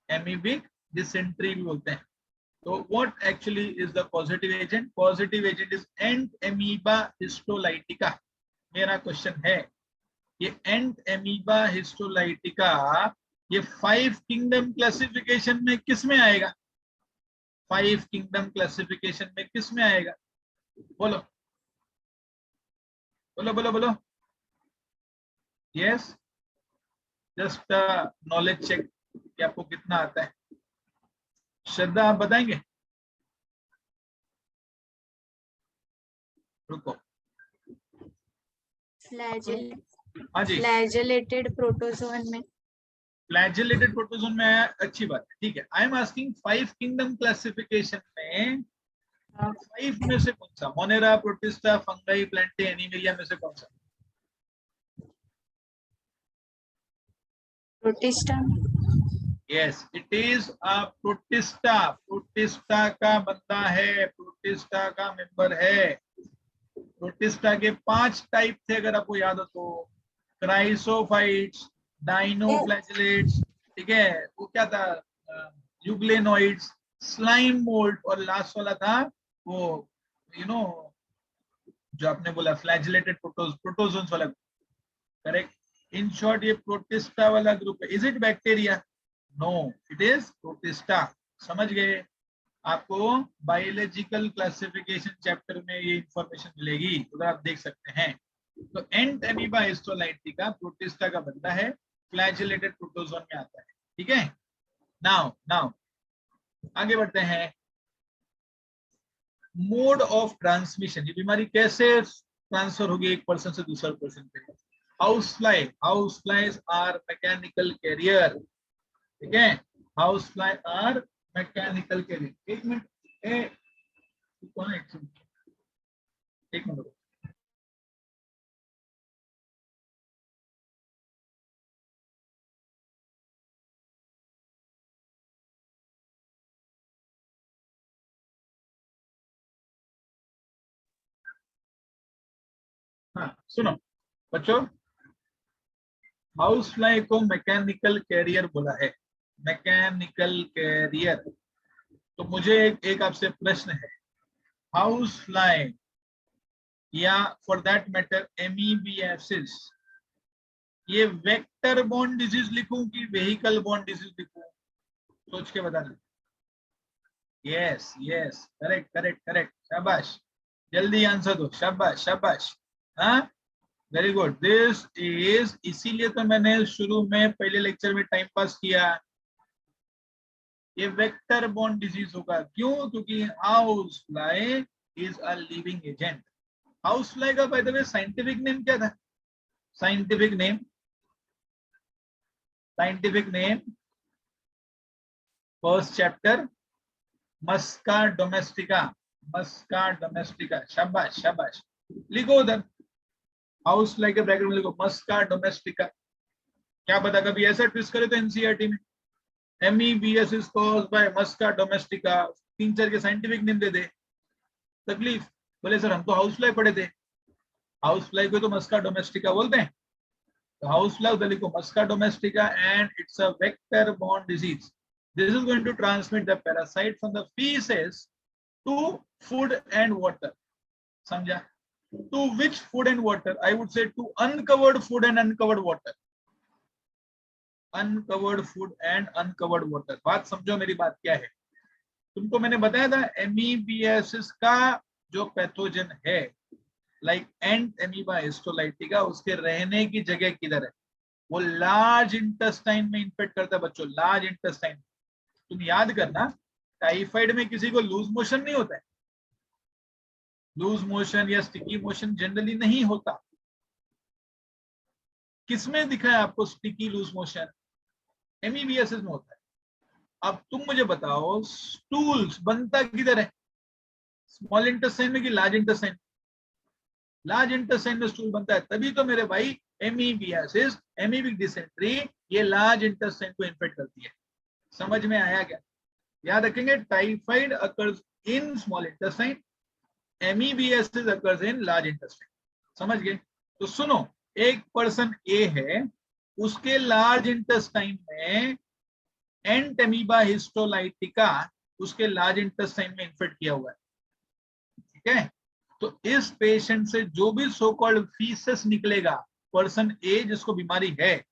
A: एमीबिक डिसेंट्री भी बोलते हैं। तो what actually is the positive agent, positive agent is ant amoeba histolytica. मेरा क्वेश्चन है, ये एंट एमीबा हिस्टोलाइटिका ये 5 किंगडम क्लासिफिकेशन में किस में आएगा, 5 किंगडम क्लासिफिकेशन में किस में आएगा, बोलो बोलो बोलो बोलो। यस, जस्ट नॉलेज चेक कि आपको कितना आता है। श्रद्धा आप बताएंगे, रुको। हाँ जी,
B: फ्लैजेलेटेड प्रोटोजोन में,
A: फ्लैजेलेटेड प्रोटोजोन में आया, अच्छी बात है। ठीक है, I am asking 5 kingdom classification में 5 में से कौन सा, मोनेरा, प्रोटिस्टा, फंगाई, प्लांटे, एनीमेलिया में से कौन सा।
B: Protista.
A: Yes it is protista, protista का बंदा है, प्रोटिस्टा का मेंबर है। प्रोटिस्टा के 5 टाइप थे अगर आपको याद हो तो, क्राइसोफाइट्स, डाइनोफ्लैजेलेट्स, ठीक है, वो क्या था, यूग्लेनोइड्स, स्लाइम मोल्ड, और लास्ट वाला था वो यू नो जो आपने बोला फ्लैजिलेटेड प्रोटोजोन्स वाला, करेक्ट। इन शॉर्ट ये प्रोटिस्टा वाला ग्रुप है। Is it bacteria, no it is protista. समझ गए, आपको बायोलॉजिकल क्लासिफिकेशन चैप्टर में ये इंफॉर्मेशन मिलेगी, उधर आप देख सकते हैं। तो एंट एमीबा हिस्टोलाइटिका प्रोटिस्टा का बनता है, फ्लैजिलेटेड प्रोटोजोन में आता है। ठीक है, नाउ नाउ आगे बढ़ते हैं। मोड ऑफ ट्रांसमिशन, ये बीमारी कैसे ट्रांसफर होगी एक पर्सन से दूसरे पर्सन पे। House flies are mechanical carrier. ठीक है, house fly are mechanical carrier. एक मिनट, कौन है, एक मिनट। हाँ सुनो बच्चों, हाउस फ्लाई को मैकेनिकल कैरियर बोला है, मैकेनिकल कैरियर। तो मुझे एक आपसे प्रश्न है, हाउस फ्लाई या फॉर दैट मैटर एमीबियासिस, ये वेक्टर बॉर्न डिजीज लिखूं कि वेहिकल बॉर्न डिजीज लिखूं, सोच के बताना। Yes yes, correct correct correct, शाबाश, जल्दी आंसर दो, शाबाश शाबाश। हाँ वेरी गुड, दिस इज, इसीलिए तो मैंने शुरू में पहले लेक्चर में टाइम पास किया, ये वेक्टर बॉर्न डिजीज होगा। क्यों, क्योंकि house fly is a living agent. House fly का by the way scientific name क्या था, scientific name, scientific name first chapter, Musca domestica, Musca domestica, शाबाश शाबाश, लिखो उधर, हाउस फ्लाई के ब्रैकेट में लिखो मस्का डोमेस्टिका। क्या पता कभी ऐसा ट्विस्ट करे तो एनसीईआरटी में MEBS is caused by Musca domestica, 3-4 के साइंटिफिक नेम दे दे, तकलीफ। बोले सर हम तो हाउस फ्लाई पढ़े थे, हाउस फ्लाई को तो मस्का डोमेस्टिका बोलते हैं। तो हाउस फ्लाई उधर लिखो Musca domestica, and it's a vector borne disease. This is going to transmit the parasite from the faeces to food and water. समझा, to which food and water, I would say to uncovered food and uncovered water, uncovered food and uncovered water. बात समझो मेरी बात क्या है, तुमको मैंने बताया था एमीबियासिस का जो पैथोजन है लाइक एंट एमीबा हिस्टोलाइटिका, उसके रहने की जगह किधर है? वो लार्ज इंटेस्टाइन में इन्फेक्ट करता है बच्चों, लार्ज इंटेस्टाइन। तुम याद करना, टाइफाइड में किसी को लूज मोशन नहीं होता है, लूज मोशन या स्टिकी मोशन जनरली नहीं होता। किसमें दिखा है आपको स्टिकी लूज मोशन? एमीबियासिस में होता है। अब तुम मुझे बताओ, स्टूल्स बनता किधर है? स्मॉल इंटेस्टाइन में कि लार्ज इंटेस्टाइन? लार्ज इंटेस्टाइन में स्टूल बनता है, तभी तो मेरे भाई एमीबियासिस, एमीबिक डिसेंट्री, ये लार्ज इंटेस्टाइन को इन्फेक्ट करती है। समझ में आया क्या? याद रखेंगे, typhoid occurs in small intestine, amoebiasis occurs in large intestine. समझ गए? तो सुनो, एक पर्सन ए है, उसके लार्ज इंटेस्टाइन में एंट एमीबा हिस्टोलाइटिका उसके लार्ज इंटेस्टाइन में इन्फेक्ट किया हुआ है। ठीक है, तो इस पेशेंट से जो भी सो कॉल्ड फीसेस निकलेगा, पर्सन ए जिसको बीमारी है,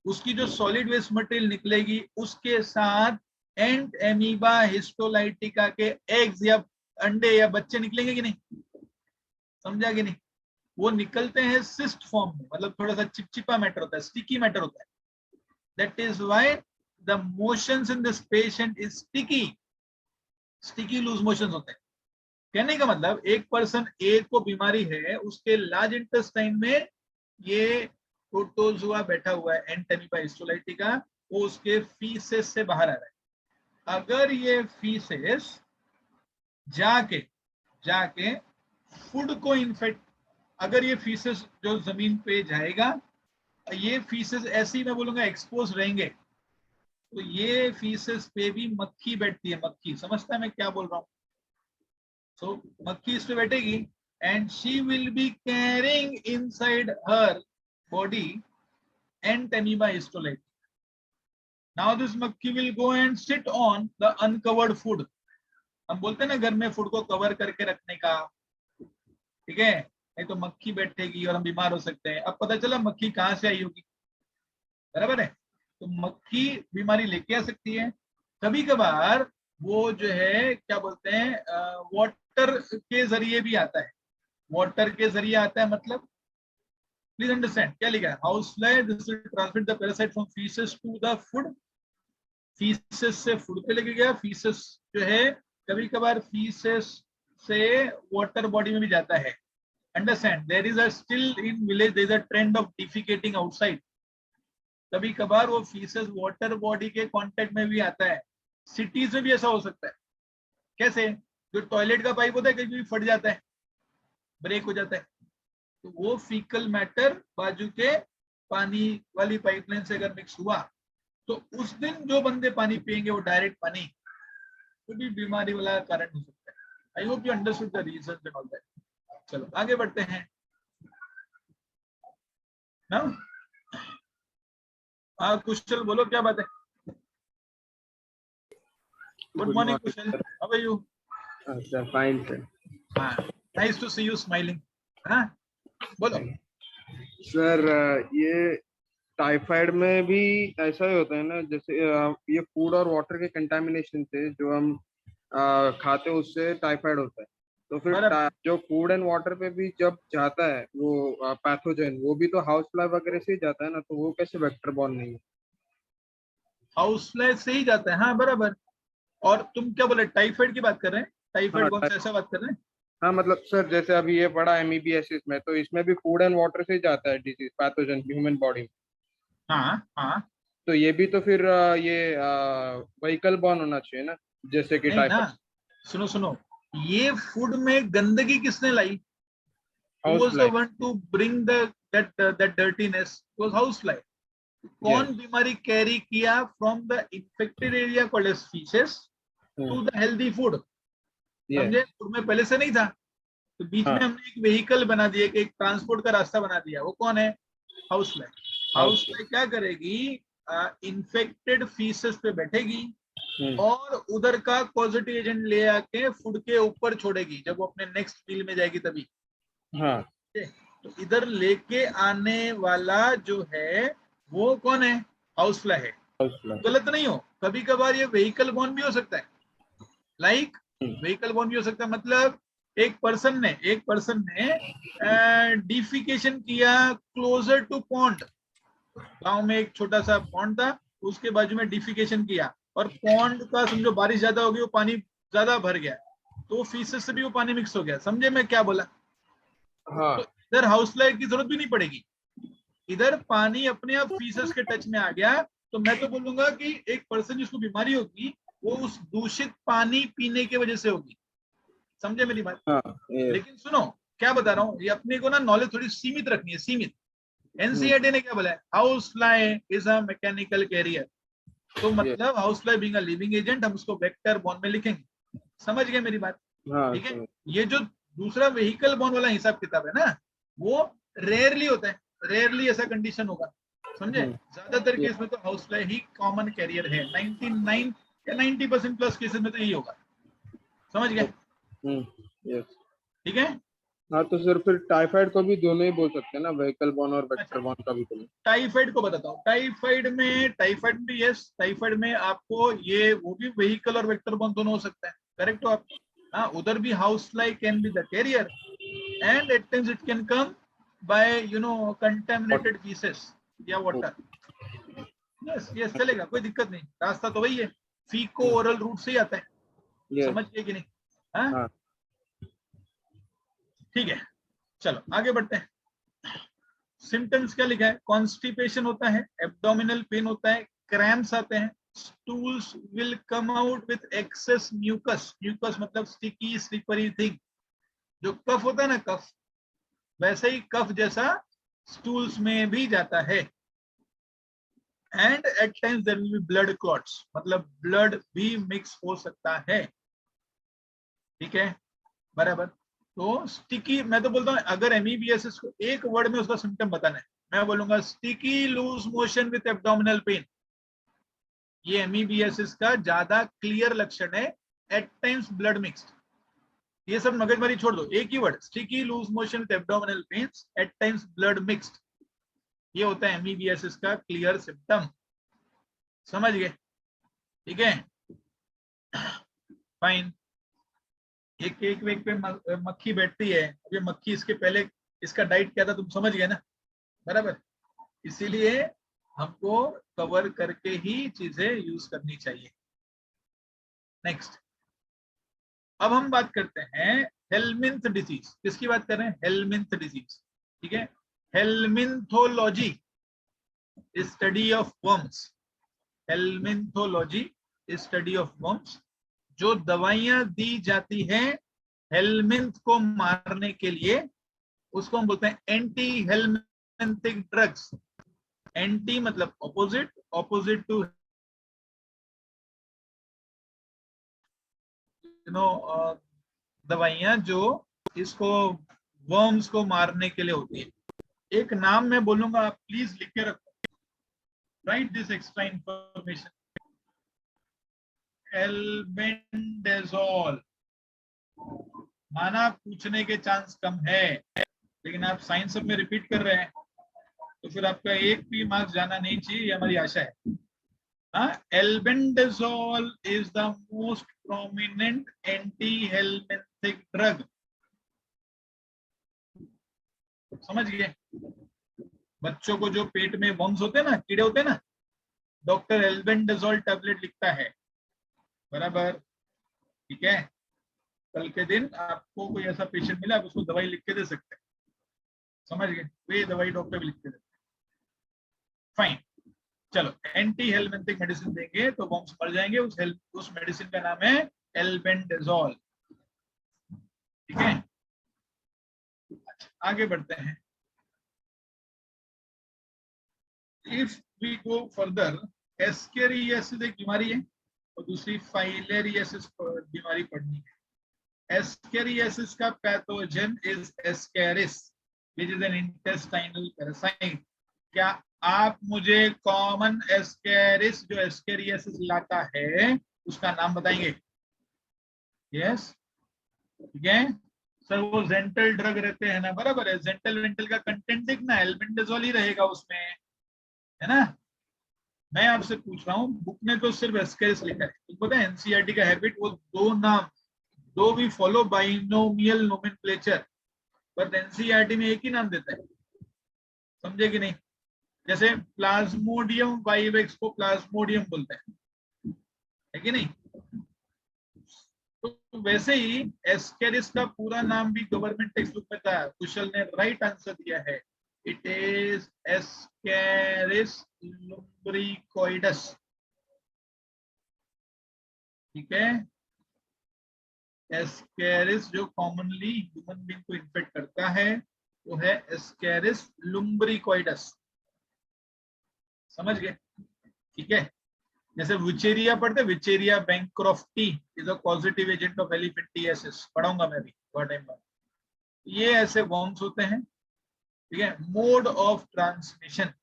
A: उसकी जो सॉलिड वेस्ट मटेरियल निकलेगी, उसके साथ एंट एमीबा हिस्टोलाइटिका के एग्स या अंडे या बच्चे निकलेंगे कि नहीं? समझा कि नहीं? वो निकलते हैं सिस्ट फॉर्म में, मतलब थोड़ा सा चिपचिपा मैटर होता है, स्टिकी मैटर होता है। That is why the motions in this patient is sticky, sticky loose motions होते हैं। कहने का मतलब, एक पर्सन ए को बीमारी है, उसके लार्ज इंटेस्टाइन में ये प्रोटोजोआ बैठा हुआ है, एंट एमीबा हिस्टोलाइटिका, वो उसके फीसेस से बाहर आ रहा है। अगर ये फीसेस जाके जाके फूड को इन्फेक्ट, अगर ये फीसेस जो जमीन पे जाएगा, ये फीसेस ऐसी मैं बोलूंगा एक्सपोज रहेंगे, तो ये फीसेस पे भी मक्खी बैठती है। मक्खी, समझता है मैं क्या बोल रहा हूँ? So मक्खी इस पे बैठेगी and she will be carrying inside her body ant amoeba histolyte. Now this मक्खी will go and sit on the uncovered food. हम बोलते हैं ना घर में फूड को कवर करके रखने का, ठीक है? नहीं तो मक्खी बैठेगी और हम बीमार हो सकते हैं। अब पता चला मक्खी कहाँ से आई होगी, बराबर है? तो मक्खी बीमारी लेके आ सकती है। कभी कभार वो जो है क्या बोलते हैं, वाटर के जरिए भी आता है। वाटर के जरिए आता है मतलब, प्लीज अंडरस्टैंड क्या लिखा है? House fly this will transmit the parasite from faeces to the food. Faeces से फूड पे लेके गया। फीसेस जो है कभी कभार फीसेस से वाटर बॉडी में भी जाता है। Understand? There is a still in village there is a trend of defecating outside. कभी कभार वो फीसेस वाटर बॉडी के कांटेक्ट में भी आता है। सिटीज में भी ऐसा हो सकता है। कैसे? जो टॉयलेट का पाइप होता है कभी भी फट जाता है, ब्रेक हो जाता है, तो वो फीकल मैटर बाजू के पानी वाली पाइपलाइन से अगर मिक्स हुआ, तो उस दिन जो बंदे पानी पिएंगे वो डायरेक्ट पानी, तो भी बीमारी वाला कारण हो सकता है। I hope you understood the reason and all that. चलो आगे बढ़ते हैं ना। कुशल बोलो क्या बात है? Good morning Kushal, how are you?
C: Sir, fine, sir.
A: Nice to see you smiling. हाँ बोलो।
C: सर ये टाइफाइड में भी ऐसा ही होता है ना, जैसे ये फूड और वाटर के कंटामिनेशन से जो हम खाते हैं उससे टाइफाइड होता है। तो फिर जो फूड एंड वाटर पे भी जब जाता है वो पैथोजन, वो भी तो हाउस फ्लाई वगैरह से ही जाता है ना, तो वो कैसे वेक्टर बॉर्न नहीं है?
A: हाउस फ्लाई से ही जाता है, हाँ बराबर। और तुम क्या बोले, टाइफाइड की बात कर रहे हैं? टाइफाइड कौन सा ऐसा बात कर रहे हैं?
C: हाँ मतलब सर, जैसे अभी ये पड़ा एमीबियासिस में, तो इसमें भी फूड एंड वाटर से ही जाता है डिजीज, पैथोजन ह्यूमन बॉडी में।
A: हाँ हाँ।
C: तो ये भी तो फिर ये व्हीकल बॉर्न होना चाहिए ना, जैसे कि
A: नहीं ना,
C: टाइफाइड।
A: सुनो सुनो, ये फूड में गंदगी किसने लाई? Who
C: house
A: was the
C: fly.
A: one to bring that dirtiness? It was housefly. कौन बीमारी कैरी किया from the infected area called as faeces to the healthy food? समझे? फूड में पहले से नहीं था, तो बीच में हमने एक व्हीकल बना दिया, कि एक ट्रांसपोर्ट का रास्ता बना दिया। वो कौन है? House fly. हाउस फ्लाई क्या करेगी? इन्फेक्टेड फीसेस पे बैठेगी और उधर का पॉजिटिव एजेंट ले आके फूड के ऊपर छोड़ेगी, जब वो अपने नेक्स्ट मील में जाएगी तभी।
C: हाँ।
A: तो इधर लेके आने वाला जो है वो कौन है? हाउस फ्लाई है। गलत नहीं हो, कभी कभार ये व्हीकल बॉर्न भी हो सकता है। लाइक व्हीकल बॉर्न भी हो सकता है, मतलब एक पर्सन ने डिफिकेशन किया क्लोजर टू पॉन्ड। गांव में एक छोटा सा पॉन्ड था, उसके बाजू में डिफिकेशन किया और पॉन्ड का समझो बारिश ज्यादा हो गई, वो पानी ज्यादा भर गया, तो फीसेस से भी वो पानी मिक्स हो गया। समझे मैं क्या बोला?
C: हाँ
A: तो इधर हाउस लाइट की जरूरत भी नहीं पड़ेगी, इधर पानी अपने आप फीसेस के टच में आ गया। तो मैं तो बोलूंगा कि एक पर्सन जिसको बीमारी होगी वो उस दूषित पानी पीने की वजह से होगी। समझे मेरी बात?
C: हाँ ये
A: लेकिन सुनो क्या बता रहा हूँ, ये अपने को ना नॉलेज थोड़ी सीमित रखनी है, सीमित। एनसीईआरटी ने क्या बोला है? House fly is a mechanical carrier. तो मतलब house fly being a living agent, हम उसको वेक्टर बॉन्ड में लिखेंगे। समझ गए मेरी बात?
C: हाँ
A: ठीक है। ये जो दूसरा व्हीकल बॉन्ड वाला हिसाब किताब है ना, वो रेयरली होता है, रेयरली ऐसा कंडीशन होगा। समझे? ज्यादातर
C: ये
A: केस में तो हाउस फ्लाई ही कॉमन कैरियर है। 99 या 90% प्लस केसेस में तो यही होगा। समझ गए?
C: यस।
A: ठीक है।
C: हाँ तो सर फिर टाइफाइड को भी दोनों ही बोल सकते हैं ना, व्हीकल बॉर्न और
A: अच्छा,
C: वेक्टर बॉर्न का भी बोले।
A: टाइफाइड को बताता हूँ। टाइफाइड में यस, टाइफाइड में आपको ये वो भी व्हीकल और वेक्टर बॉर्न दोनों हो सकता है। करेक्ट हो आप? हाँ, उधर भी house fly can be the carrier and at times it can come by contaminated faeces या वाटर। यस यस, चलेगा, कोई दिक्कत नहीं, रास्ता तो वही है, फीको ओरल रूट से ही आता है। समझ गए कि नहीं? हाँ
C: हाँ
A: ठीक है, चलो आगे बढ़ते हैं। सिम्टम्स क्या लिखा है? कॉन्स्टिपेशन होता है, एब्डोमिनल पेन होता है, क्रैम्प्स आते हैं, stools will come out with excess mucus. Mucus मतलब स्टिकी स्लिपरी थिंग। जो कफ होता है ना, कफ, वैसे ही कफ जैसा स्टूल्स में भी जाता है। And at times there will be blood clots, मतलब ब्लड भी मिक्स हो सकता है। ठीक है, बराबर। तो स्टिकी, मैं तो बोलता हूँ अगर एमईबीएस को एक वर्ड में उसका सिम्टम बताना है, मैं बोलूंगा sticky loose motion with abdominal pain. ये एमईबीएस का ज्यादा क्लियर लक्षण है। At times blood mixed. ये सब मगजमारी छोड़ दो, एक ही word, sticky loose motion with abdominal pains, at times blood mixed. ये होता है एमईबीएस का क्लियर सिम्टम। समझ गए? ठीक है, फाइन। एक एक वेग पे मक्खी बैठती है, अब ये मक्खी, इसके पहले इसका डाइट क्या था तुम समझ गए ना? बराबर। इसीलिए हमको कवर करके ही चीजें यूज करनी चाहिए। नेक्स्ट, अब हम बात करते हैं हेलमिंथ डिजीज। किसकी बात कर रहे हैं? Helminth disease. ठीक है, helminthology, study of worms. Helminthology, study of worms. जो दवाइयां दी जाती हैं हेलमिंथ को मारने के लिए, उसको हम बोलते हैं एंटी हेलमिंथिक ड्रग्स। एंटी मतलब ऑपोजिट, ऑपोजिट टू दवाइयां जो इसको वर्म्स को मारने के लिए होती है। एक नाम मैं बोलूंगा, आप प्लीज लिख के रखो, right this extra information. Albendazole. माना पूछने के चांस कम है, लेकिन आप साइंस सब में रिपीट कर रहे हैं, तो फिर आपका एक भी मार्क्स जाना नहीं चाहिए, ये हमारी आशा है। Albendazole is the most prominent anti-helminthic drug. समझ गए? बच्चों को जो पेट में वर्म्स होते हैं ना, कीड़े होते हैं ना, डॉक्टर एल्बेंडाजोल टैबलेट लिखता है। बराबर, ठीक है। कल के दिन आपको कोई ऐसा पेशेंट मिला, आप उसको दवाई लिख के दे सकते हैं। समझ गए? वे दवाई डॉक्टर भी लिख के देते हैं। फाइन, चलो, एंटी हेलमिंथिक मेडिसिन देंगे तो वर्म्स मर जाएंगे। उस मेडिसिन का नाम है एल्बेंडाजोल। ठीक है, आगे बढ़ते हैं। If we go further, ascariasis एक बीमारी है और दूसरी फाइलेरियासिस बीमारी पढ़नी है। एस्केरियासिस का pathogen is Ascaris which is an intestinal parasite. क्या आप मुझे कॉमन एस्केरिस जो एस्केरियासिस लाता है उसका नाम बताएंगे? यस, ठीक है सर, वो जेंटल ड्रग रहते हैं ना, बराबर है। जेंटल वेंटल का कंटेंट देखना, एल्बेंडाजोल ही रहेगा उसमें, है ना? मैं आपसे पूछ रहा हूँ, बुक ने तो सिर्फ एस्केरिस लिखा है, तुमको पता है एनसीईआरटी का हैबिट, वो though we follow binomial nomenclature, but NCERT में एक ही नाम देता है, समझे कि नहीं? जैसे प्लाज्मोडियम वाइवेक्स को प्लाज्मोडियम बोलते हैं, है कि नहीं? तो वैसे ही एस्केरिस का पूरा नाम भी गवर्नमेंट टेक्स्ट बुक में था, कुशल ने राइट आंसर दिया है, इट इज एस्केरिस लुम्ब्रिकोइडस, ठीक है? एस्केरिस जो कॉमनली ह्यूमन बीइंग को इन्फेक्ट करता है वो है एस्केरिस लुम्ब्रिकोइडस, समझ गए? ठीक है, जैसे विचेरिया पढ़ते, Wuchereria bancrofti is a positive agent of elephantiasis, पढ़ाऊंगा मैं भी थोड़ा टाइम बाद। ये ऐसे वर्म्स होते हैं, ठीक है? Mode of transmission,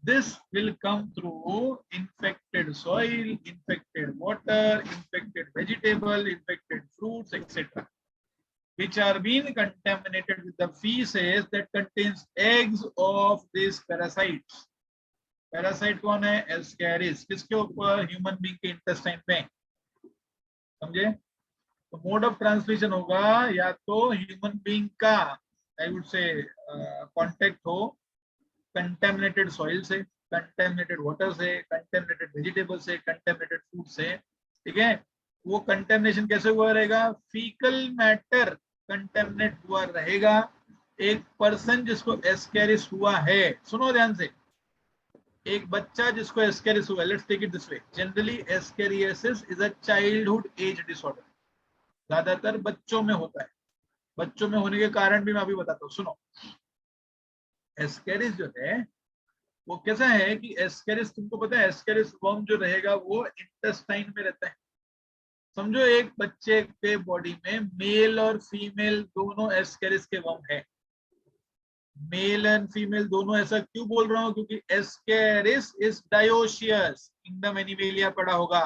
A: this will come through infected soil, infected water, infected vegetable, infected fruits, etc., which are being contaminated with the feces that contains eggs of these parasites. Parasite कौन है? एस्केरिस। किसके ऊपर? ह्यूमन बीइंग के इंटेस्टाइन में, समझे? तो मोड ऑफ ट्रांसमिशन होगा या तो ह्यूमन बीइंग का, आई वुड से कांटेक्ट हो कंटेमिनेटेड सॉइल से, कंटेमिनेटेड वाटर से, कंटेमिनेटेड वेजिटेबल से, कंटेमिनेटेड फूड से, ठीक है? वो कंटेमिनेशन कैसे हुआ रहेगा? फीकल मैटर कंटेमिनेट हुआ रहेगा। एक पर्सन जिसको एस्केरिस हुआ है, सुनो ध्यान से, एक बच्चा जिसको एस्केरिस हुआ, let's take it this way, generally ascariasis is a childhood age disorder, ज्यादातर बच्चों में होता है। बच्चों में होने के कारण भी मैं अभी बताता हूँ, सुनो। एस्केरिस जो है वो कैसा है कि एस्केरिस, तुमको पता है एस्केरिस वर्म जो रहेगा वो इंटेस्टाइन में रहता है। समझो एक बच्चे के बॉडी में मेल और फीमेल दोनों एस्केरिस के वर्म है। मेल एंड फीमेल दोनों, ऐसा क्यों बोल रहा हूं? क्योंकि Ascaris is dioecious, kingdom animalia पढ़ा होगा,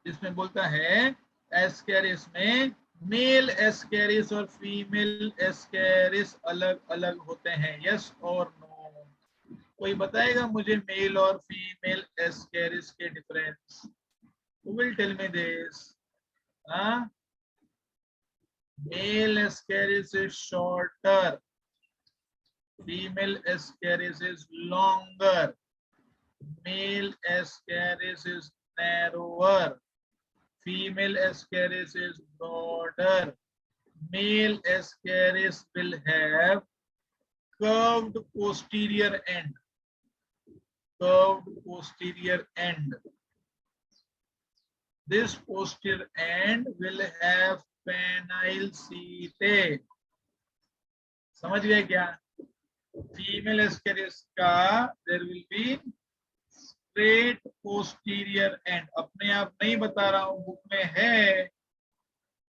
A: जिसमें बोलता है एस्केरिस में मेल एस्केरिस और फीमेल एस्केरिस अलग अलग होते हैं, यस और नो? कोई बताएगा मुझे मेल और फीमेल एस्केरिस के difference? Who will tell me this? Male ascaris is shorter, female ascaris is longer, male ascaris is narrower, female ascaris is broader, male ascaris will have curved posterior end, curved posterior end. This posterior end will have penile setae. समझ गए क्या? फीमेल एस्केरिस का there will be straight posterior end, अपने आप नहीं बता रहा हूं, बुक में है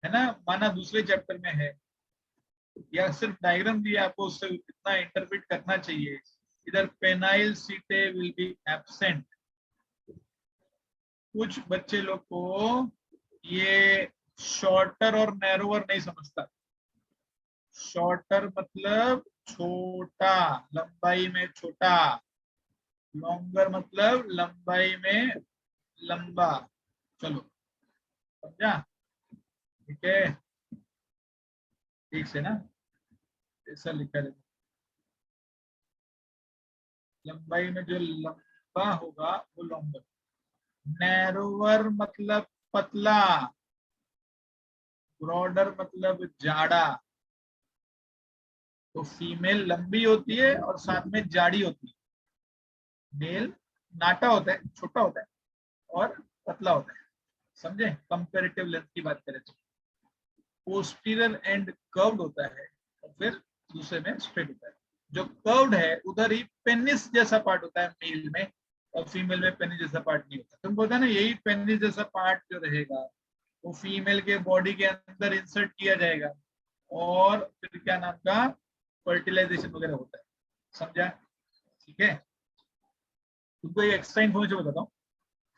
A: ना, माना दूसरे चैप्टर में है, या सिर्फ डायग्राम दिया आपको, उससे कितना इंटरप्रेट करना चाहिए। इधर पेनाइल सीटे विल बी एब्सेंट। कुछ बच्चे लोग को ये शॉर्टर और नैरोवर नहीं समझता। शॉर्टर मतलब छोटा, लंबाई में छोटा, लॉन्गर मतलब लंबाई में लंबा। चलो समझा? ठीक है, ठीक से ना, ऐसा लिखा है, लंबाई में जो लंबा होगा वो लॉन्गर। नैरोवर मतलब पतला, ब्रॉडर मतलब जाड़ा। तो फीमेल लंबी होती है और साथ में जाड़ी होती है, मेल नाटा होता है, छोटा होता है, और पतला होता है, समझे? कंपैरेटिव लेंथ की बात करें तो पोस्टीरियर एंड कर्व्ड होता है और फिर दूसरे में स्ट्रेट होता है। जो कर्व्ड है उधर ही पेनिस जैसा पार्ट होता है मेल में, और फीमेल में पेनिस जैसा पार्ट नहीं होता। तुमको पता है ना, यही पेनिस जैसा पार्ट जो रहेगा वो फीमेल के बॉडी के अंदर इंसर्ट किया जाएगा और फिर क्या नाम का फर्टिलाइजेशन वगैरह होता है, समझा? ठीक है, तुमको एक एक्स्ट्रा इन्फॉर्मेशन बताता हूँ।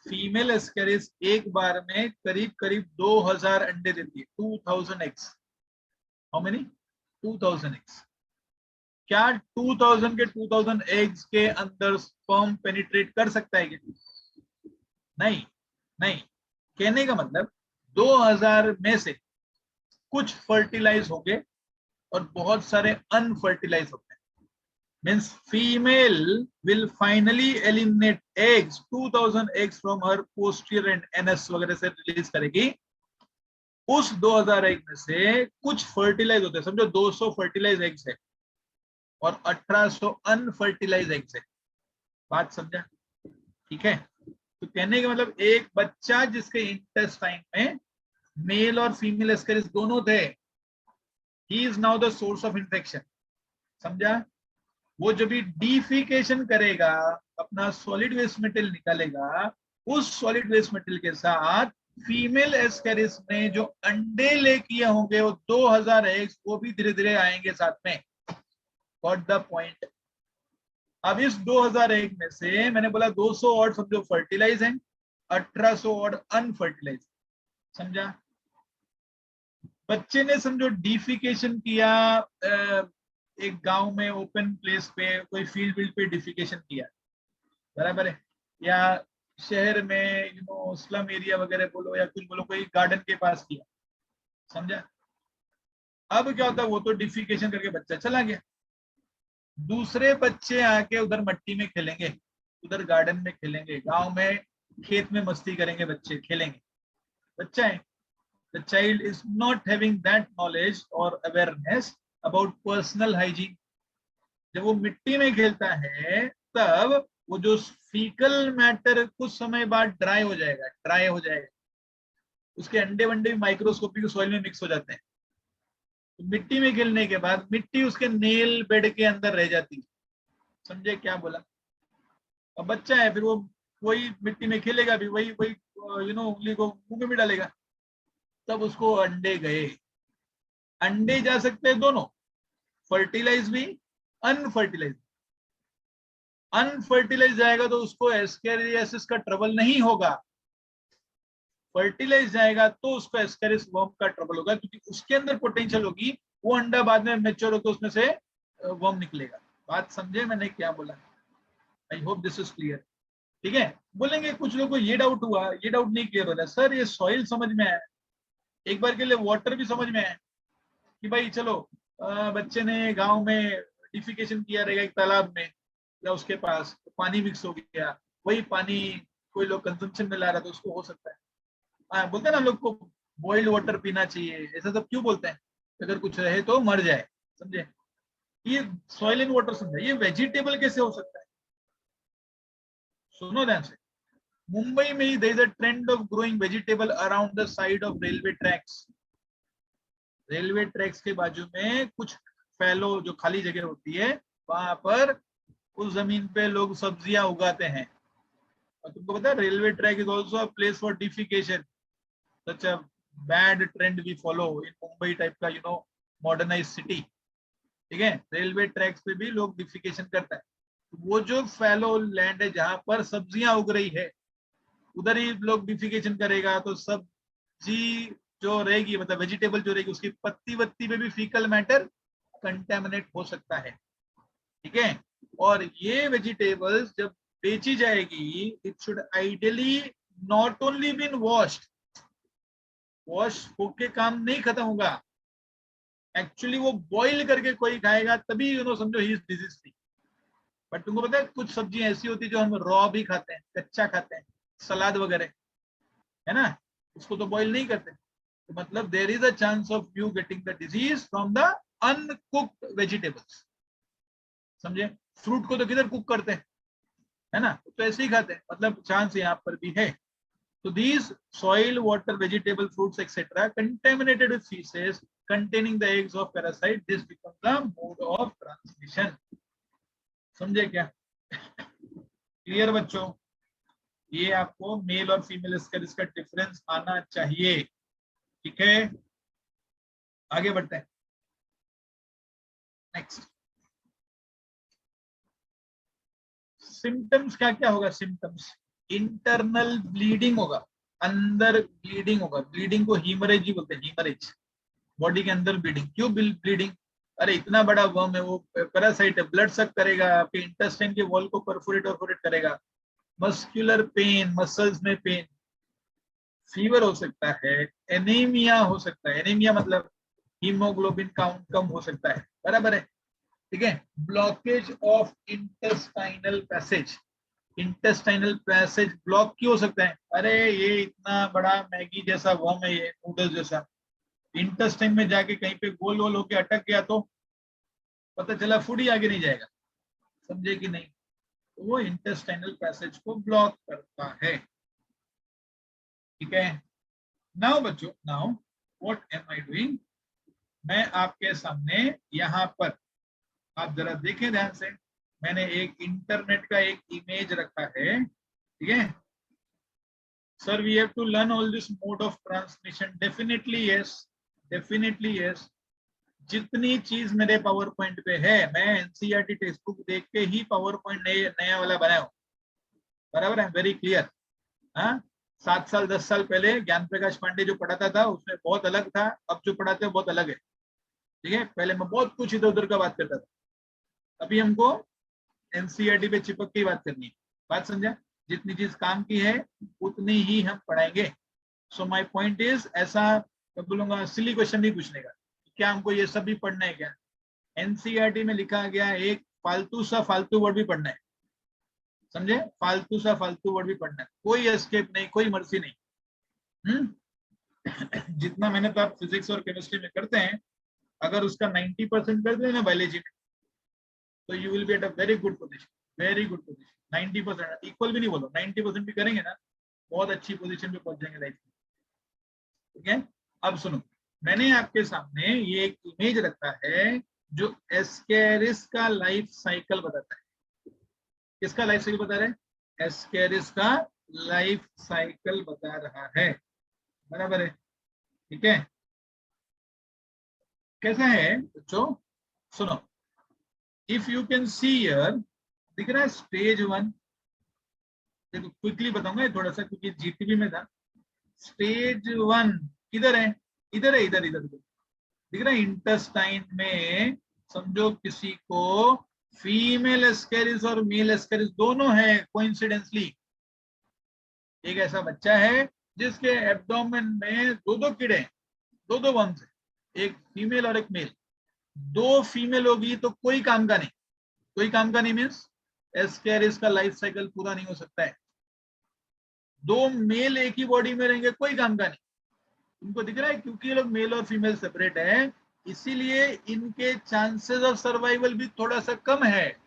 A: फीमेल एस्केरिस एक बार में करीब करीब 2000 अंडे देती है, 2000 एग्स। How many? 2000 एग्स। क्या 2000 के 2000 एग्स के अंदर स्पर्म पेनिट्रेट कर सकता है क्या? नहीं, नहीं। कहने का मतलब 2000 में से कुछ फर्टिलाइज होंगे और बहुत सारे अनफर्टिलाइज होते हैं। Means female will finally eliminate eggs 2000 eggs from her posterior and anus वगैरह से रिलीज करेगी। उस 2000 एग में से कुछ फर्टिलाइज होते हैं, समझो 200 फर्टिलाइज एग्स है और 1800 अनफर्टिलाइज एग्स है। बात समझा? ठीक है, तो कहने का मतलब एक बच्चा जिसके इंटेस्टाइन में मेल और फीमेल एस्केरिस दोनों थे, he is now the source of infection. समझा? वो जब भी डिफिकेशन करेगा, अपना सॉलिड वेस्ट मटेरियल निकालेगा, उस सॉलिड वेस्ट मटेरियल के साथ फीमेल एस्केरिस ने जो अंडे ले किए होंगे वो 2000 एग्स, वो भी धीरे धीरे आएंगे साथ में। Got the point? अब इस 2000 एग में से मैंने बोला 200 और समझो फर्टिलाइज हैं, 1800 और अनफर्टिलाइज। समझा? बच्चे ने समझो डिफिकेशन किया, एक गांव में ओपन प्लेस पे कोई फील्ड पे डिफिकेशन किया, बराबर है, या शहर में स्लम एरिया वगैरह बोलो या कुछ बोलो, कोई गार्डन के पास किया। समझा? अब क्या होता है, वो तो डिफिकेशन करके बच्चा चला गया, दूसरे बच्चे आके उधर मट्टी में खेलेंगे, उधर गार्डन में खेलेंगे, गांव में खेत में मस्ती करेंगे, बच्चे खेलेंगे। बच्चा है, the child is not having that knowledge or awareness about personal hygiene। जब वो मिट्टी में खेलता है तब वो जो फीकल मैटर कुछ समय बाद ड्राई हो जाएगा, उसके अंडे वंडे माइक्रोस्कोपिक सॉइल में मिक्स हो जाते हैं। तो मिट्टी में खेलने के बाद मिट्टी उसके नेल बेड के अंदर रह जाती है। समझे क्या बोला? अब बच्चा है, फिर वो वही मिट्टी में खेलेगा, भी वही वही उंगली को मुंह में भी डालेगा, तब उसको अंडे गए। अंडे जा सकते हैं दोनों, फर्टिलाइज भी, अनफर्टिलाइज। अनफर्टिलाइज जाएगा तो उसको एस्केरियासिस का ट्रबल नहीं होगा, फर्टिलाइज जाएगा तो उसको एस्केरिस वर्म का ट्रबल होगा, क्योंकि उसके अंदर पोटेंशियल होगी, वो अंडा बाद में मैच्योर होकर उसमें से वर्म निकलेगा। बात समझे मैंने क्या बोला? I hope this is clear. ठीक है, बोलेंगे कुछ लोगों को ये डाउट हुआ, ये डाउट नहीं क्लियर हो रहा है। सर ये सॉइल समझ में आया, एक बार के लिए वाटर भी समझ में आया कि भाई चलो बच्चे ने गांव में डिफिकेशन किया रहेगा एक तालाब में या उसके पास, तो पानी मिक्स हो गया, वही पानी कोई लोग कंजम्पशन में ला रहा, तो उसको हो सकता है। बोलते हैं ना हम लोग को बॉइल्ड वाटर पीना चाहिए, ऐसा सब क्यों बोलते हैं? अगर कुछ रहे तो मर जाए। समझे? ये सॉइल एंड वाटर समझे, ये वेजिटेबल कैसे हो सकता है? सुनो ध्यान से। मुंबई में ही there is a trend of growing vegetable around the side of railway tracks. Railway tracks के बाजू में कुछ फैलो जो खाली जगह होती है, वहां पर उस जमीन पे लोग सब्जियां उगाते हैं। और तुमको पता है railway track is also a place for defecation, such a bad trend we follow in Mumbai type का मॉडर्नाइज सिटी। ठीक है, रेलवे ट्रैक्स पे भी लोग डिफिकेशन करता है। वो जो फैलो लैंड है जहां पर सब्जियां उग रही है, उधर ही लोग डिफिकेशन करेगा, तो सब्जी जो रहेगी, मतलब वेजिटेबल जो रहेगी, उसकी पत्ती वत्ती पे भी फीकल मैटर कंटेमिनेट हो सकता है। ठीक है, और ये वेजिटेबल्स जब बेची जाएगी, it should ideally not only been washed, wash होके काम नहीं खत्म होगा, एक्चुअली वो बॉइल करके कोई खाएगा तभी समझो he is disease free. But तुमको पता है कुछ सब्जियां ऐसी होती है जो हम रॉ भी खाते हैं, कच्चा खाते हैं, सलाद वगैरह, है ना, उसको तो बॉइल नहीं करते। तो मतलब there is a chance of you getting the disease from the uncooked vegetables. समझे? फ्रूट को तो किधर कुक करते हैं, है ना, तो ऐसे ही खाते हैं, मतलब चांस यहाँ पर भी है। So these soil, water, vegetable, fruits, etc., contaminated with feces containing the eggs of parasite, this becomes the mode of transmission. समझे क्या? क्लियर बच्चों? ये आपको मेल और फीमेल इसका डिफरेंस आना चाहिए। ठीक है, आगे बढ़ते हैं। नेक्स्ट, सिम्टम्स क्या क्या होगा? सिम्टम्स, इंटरनल ब्लीडिंग होगा, अंदर ब्लीडिंग होगा। ब्लीडिंग को हीमरेज ही बोलते हैं, हीमरेज, बॉडी के अंदर ब्लीडिंग। क्यों ब्लीडिंग? अरे इतना बड़ा वर्म है, वो पैरासाइट है, ब्लड सक करेगा, आपके इंटेस्टाइन के वॉल को परफोरेट करेगा। मस्कुलर पेन, मसल्स में पेन, फीवर हो सकता है, एनीमिया हो सकता है। एनीमिया मतलब हीमोग्लोबिन काउंट कम हो सकता है, बराबर है, ठीक है। Blockage of intestinal passage, intestinal passage block क्यों हो सकता है? अरे ये इतना बड़ा मैगी जैसा वर्म है, ये नूडल्स जैसा, इंटेस्टाइन में जाके कहीं पे गोल गोल होके अटक गया तो पता चला फूड ही आगे नहीं जाएगा, समझे कि नहीं? तो वो इंटेस्टाइनल पैसेज को ब्लॉक करता है, ठीक है। नाउ बच्चों, now what am I doing, मैं आपके सामने यहाँ पर, आप जरा देखें ध्यान से, मैंने एक इंटरनेट का एक इमेज रखा है, ठीक है। Sir we have to learn all this mode of transmission, definitely yes, definitely yes. जितनी चीज मेरे पावर पॉइंट पे है, मैं एनसीईआरटी टेक्स्ट बुक देख के ही पावर पॉइंट नया वाला बनाया हूँ, बराबर है, वेरी क्लियर। हाँ, 7 साल 10 साल पहले ज्ञान प्रकाश पांडे जो पढ़ाता था उसमें बहुत अलग था, अब जो पढ़ाते हैं बहुत अलग है, ठीक है। पहले मैं बहुत कुछ इधर उधर का बात करता था, अभी हमको एनसीईआरटी पे चिपक के बात करनी है, बात समझा? जितनी चीज काम की है उतनी ही हम पढ़ाएंगे। सो माय पॉइंट इज, ऐसा मैं बोलूंगा सिली क्वेश्चन नहीं पूछने का, क्या हमको ये सब भी पढ़ना है क्या? एनसीईआरटी में लिखा गया एक फालतू सा फालतू वर्ड भी पढ़ना है, समझे? फालतू सा फालतू वर्ड भी पढ़ना है, कोई एस्केप नहीं, कोई मर्सी नहीं। जितना मेहनत आप फिजिक्स और केमिस्ट्री में करते हैं, अगर उसका 90% कर देना बायोलॉजी में, तो you will be at a very good position, very good position. 90%, equal भी नहीं बोलो, 90% भी करेंगे ना, बहुत अच्छी पोजीशन पे पहुंच जाएंगे लाइफ में, ठीक है। अब सुनो, मैंने आपके सामने ये एक इमेज रखा है जो एस्केरिस का लाइफ साइकिल बताता है। किसका लाइफ साइकिल बता रहा है? एस्केरिस का लाइफ साइकिल बता रहा है, बराबर है, ठीक है। कैसा है बच्चों? सुनो, if you can see here, दिख रहा है स्टेज 1, देखो क्विकली बताऊंगा ये थोड़ा सा, क्योंकि जीटीबी में था। स्टेज 1 किधर है? इधर है, इधर इधर दिख रहा है, इंटेस्टाइन में। समझो किसी को फीमेल एस्केरिस और मेल एस्केरिस दोनों है कोइंसिडेंसली। एक ऐसा बच्चा है जिसके एब्डोमेन में दो दो कीड़े, दो दो वर्म्स है, एक फीमेल और एक मेल। दो फीमेल होगी तो कोई काम का नहीं, कोई काम का नहीं मीन्स एस्केरिस का लाइफ साइकिल पूरा नहीं हो सकता है। दो मेल एक ही बॉडी में रहेंगे, कोई काम का नहीं। इनको दिख रहा है, क्योंकि ये लोग मेल और फीमेल सेपरेट है, इसीलिए इनके चांसेस ऑफ सर्वाइवल भी थोड़ा सा कम है।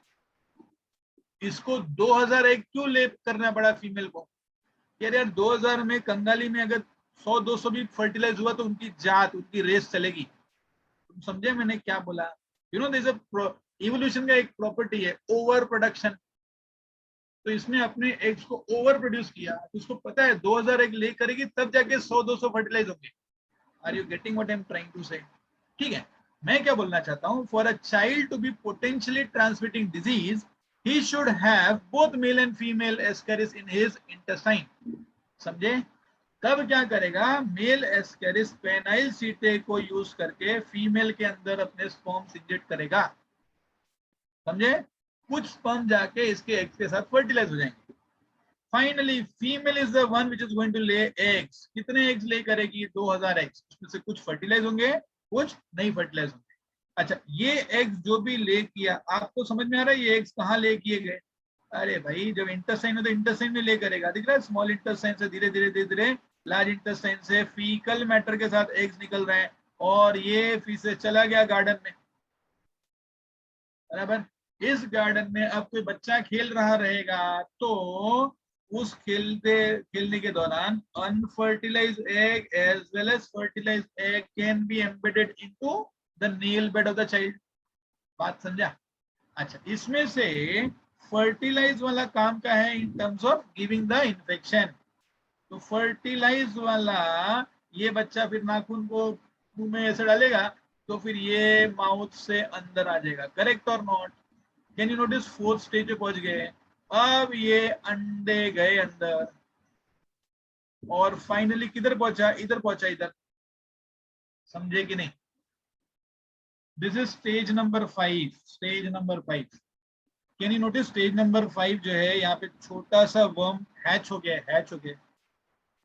A: इसको 2001 क्यों लेप करना पड़ा फीमेल को? यार 2000 में कंगाली में अगर 100-200 भी फर्टिलाइज हुआ तो उनकी जात, उनकी रेस चलेगी। तुम समझे मैंने क्या बोला? यू नो दिस इवोल्यूशन का एक प्रॉपर्टी है ओवर प्रोडक्शन। तो इसने अपने एग्स को ओवर प्रोड्यूस किया, तो उसको पता है 2001 ले करेगी तब जाके 100-200 फर्टिलाइज होंगे। Are you getting what I am trying to say? ठीक है, मैं क्या बोलना चाहता हूं, for a child to be potentially transmitting disease, he should have both male and female ascaris in his intestine। समझे? तब क्या करेगा, मेल एस्केरिस पेनाइल सीटे को यूज करके फीमेल के अंदर अपने स्पर्म्स इंजेक्ट करेगा, समझे? कुछ स्पर्म जाके इसके एग्स के साथ फर्टिलाइज हो जाएंगे। Finally female is the one which is going to lay eggs. कितने एग्स ले करेगी? 2000 एग्स। उसमें से कुछ फर्टिलाइज होंगे, कुछ नहीं फर्टिलाइज होंगे। अच्छा, ये एग्स जो भी ले किया, आपको समझ में आ रहा है ये एग्स कहाँ ले किए गए? अरे भाई, जब इंटेस्टाइन हो तो इंटेस्टाइन में ले करेगा, दिख रहा है? स्मॉल इंटेस्टाइन से धीरे धीरे धीरे धीरे लार्ज इंटेस्टाइन से फीकल मैटर के साथ एग्स निकल रहे हैं, और ये फिर से चला गया गार्डन में, बराबर। इस गार्डन में अब कोई बच्चा खेल रहा रहेगा तो उस खेलने के दौरान unfertilise egg as well as fertilise egg can be embedded into the nail bed of the child. बात समझा? अच्छा, इसमें से फर्टिलाइज वाला काम का है in terms of giving the infection. तो फर्टिलाइज वाला ये बच्चा फिर नाखून को मुंह में ऐसे डालेगा तो फिर ये माउथ से अंदर आ जाएगा, करेक्ट और not? Can you notice fourth stage पे पहुंच गए? अब ये अंडे गए अंदर और फाइनली किधर पहुंचा? इधर पहुंचा, इधर। समझे कि नहीं? This is stage number 5, stage number 5। Can you notice stage number 5 जो है, यहाँ पे छोटा सा वर्म हैच हो गया, हैच हो गया,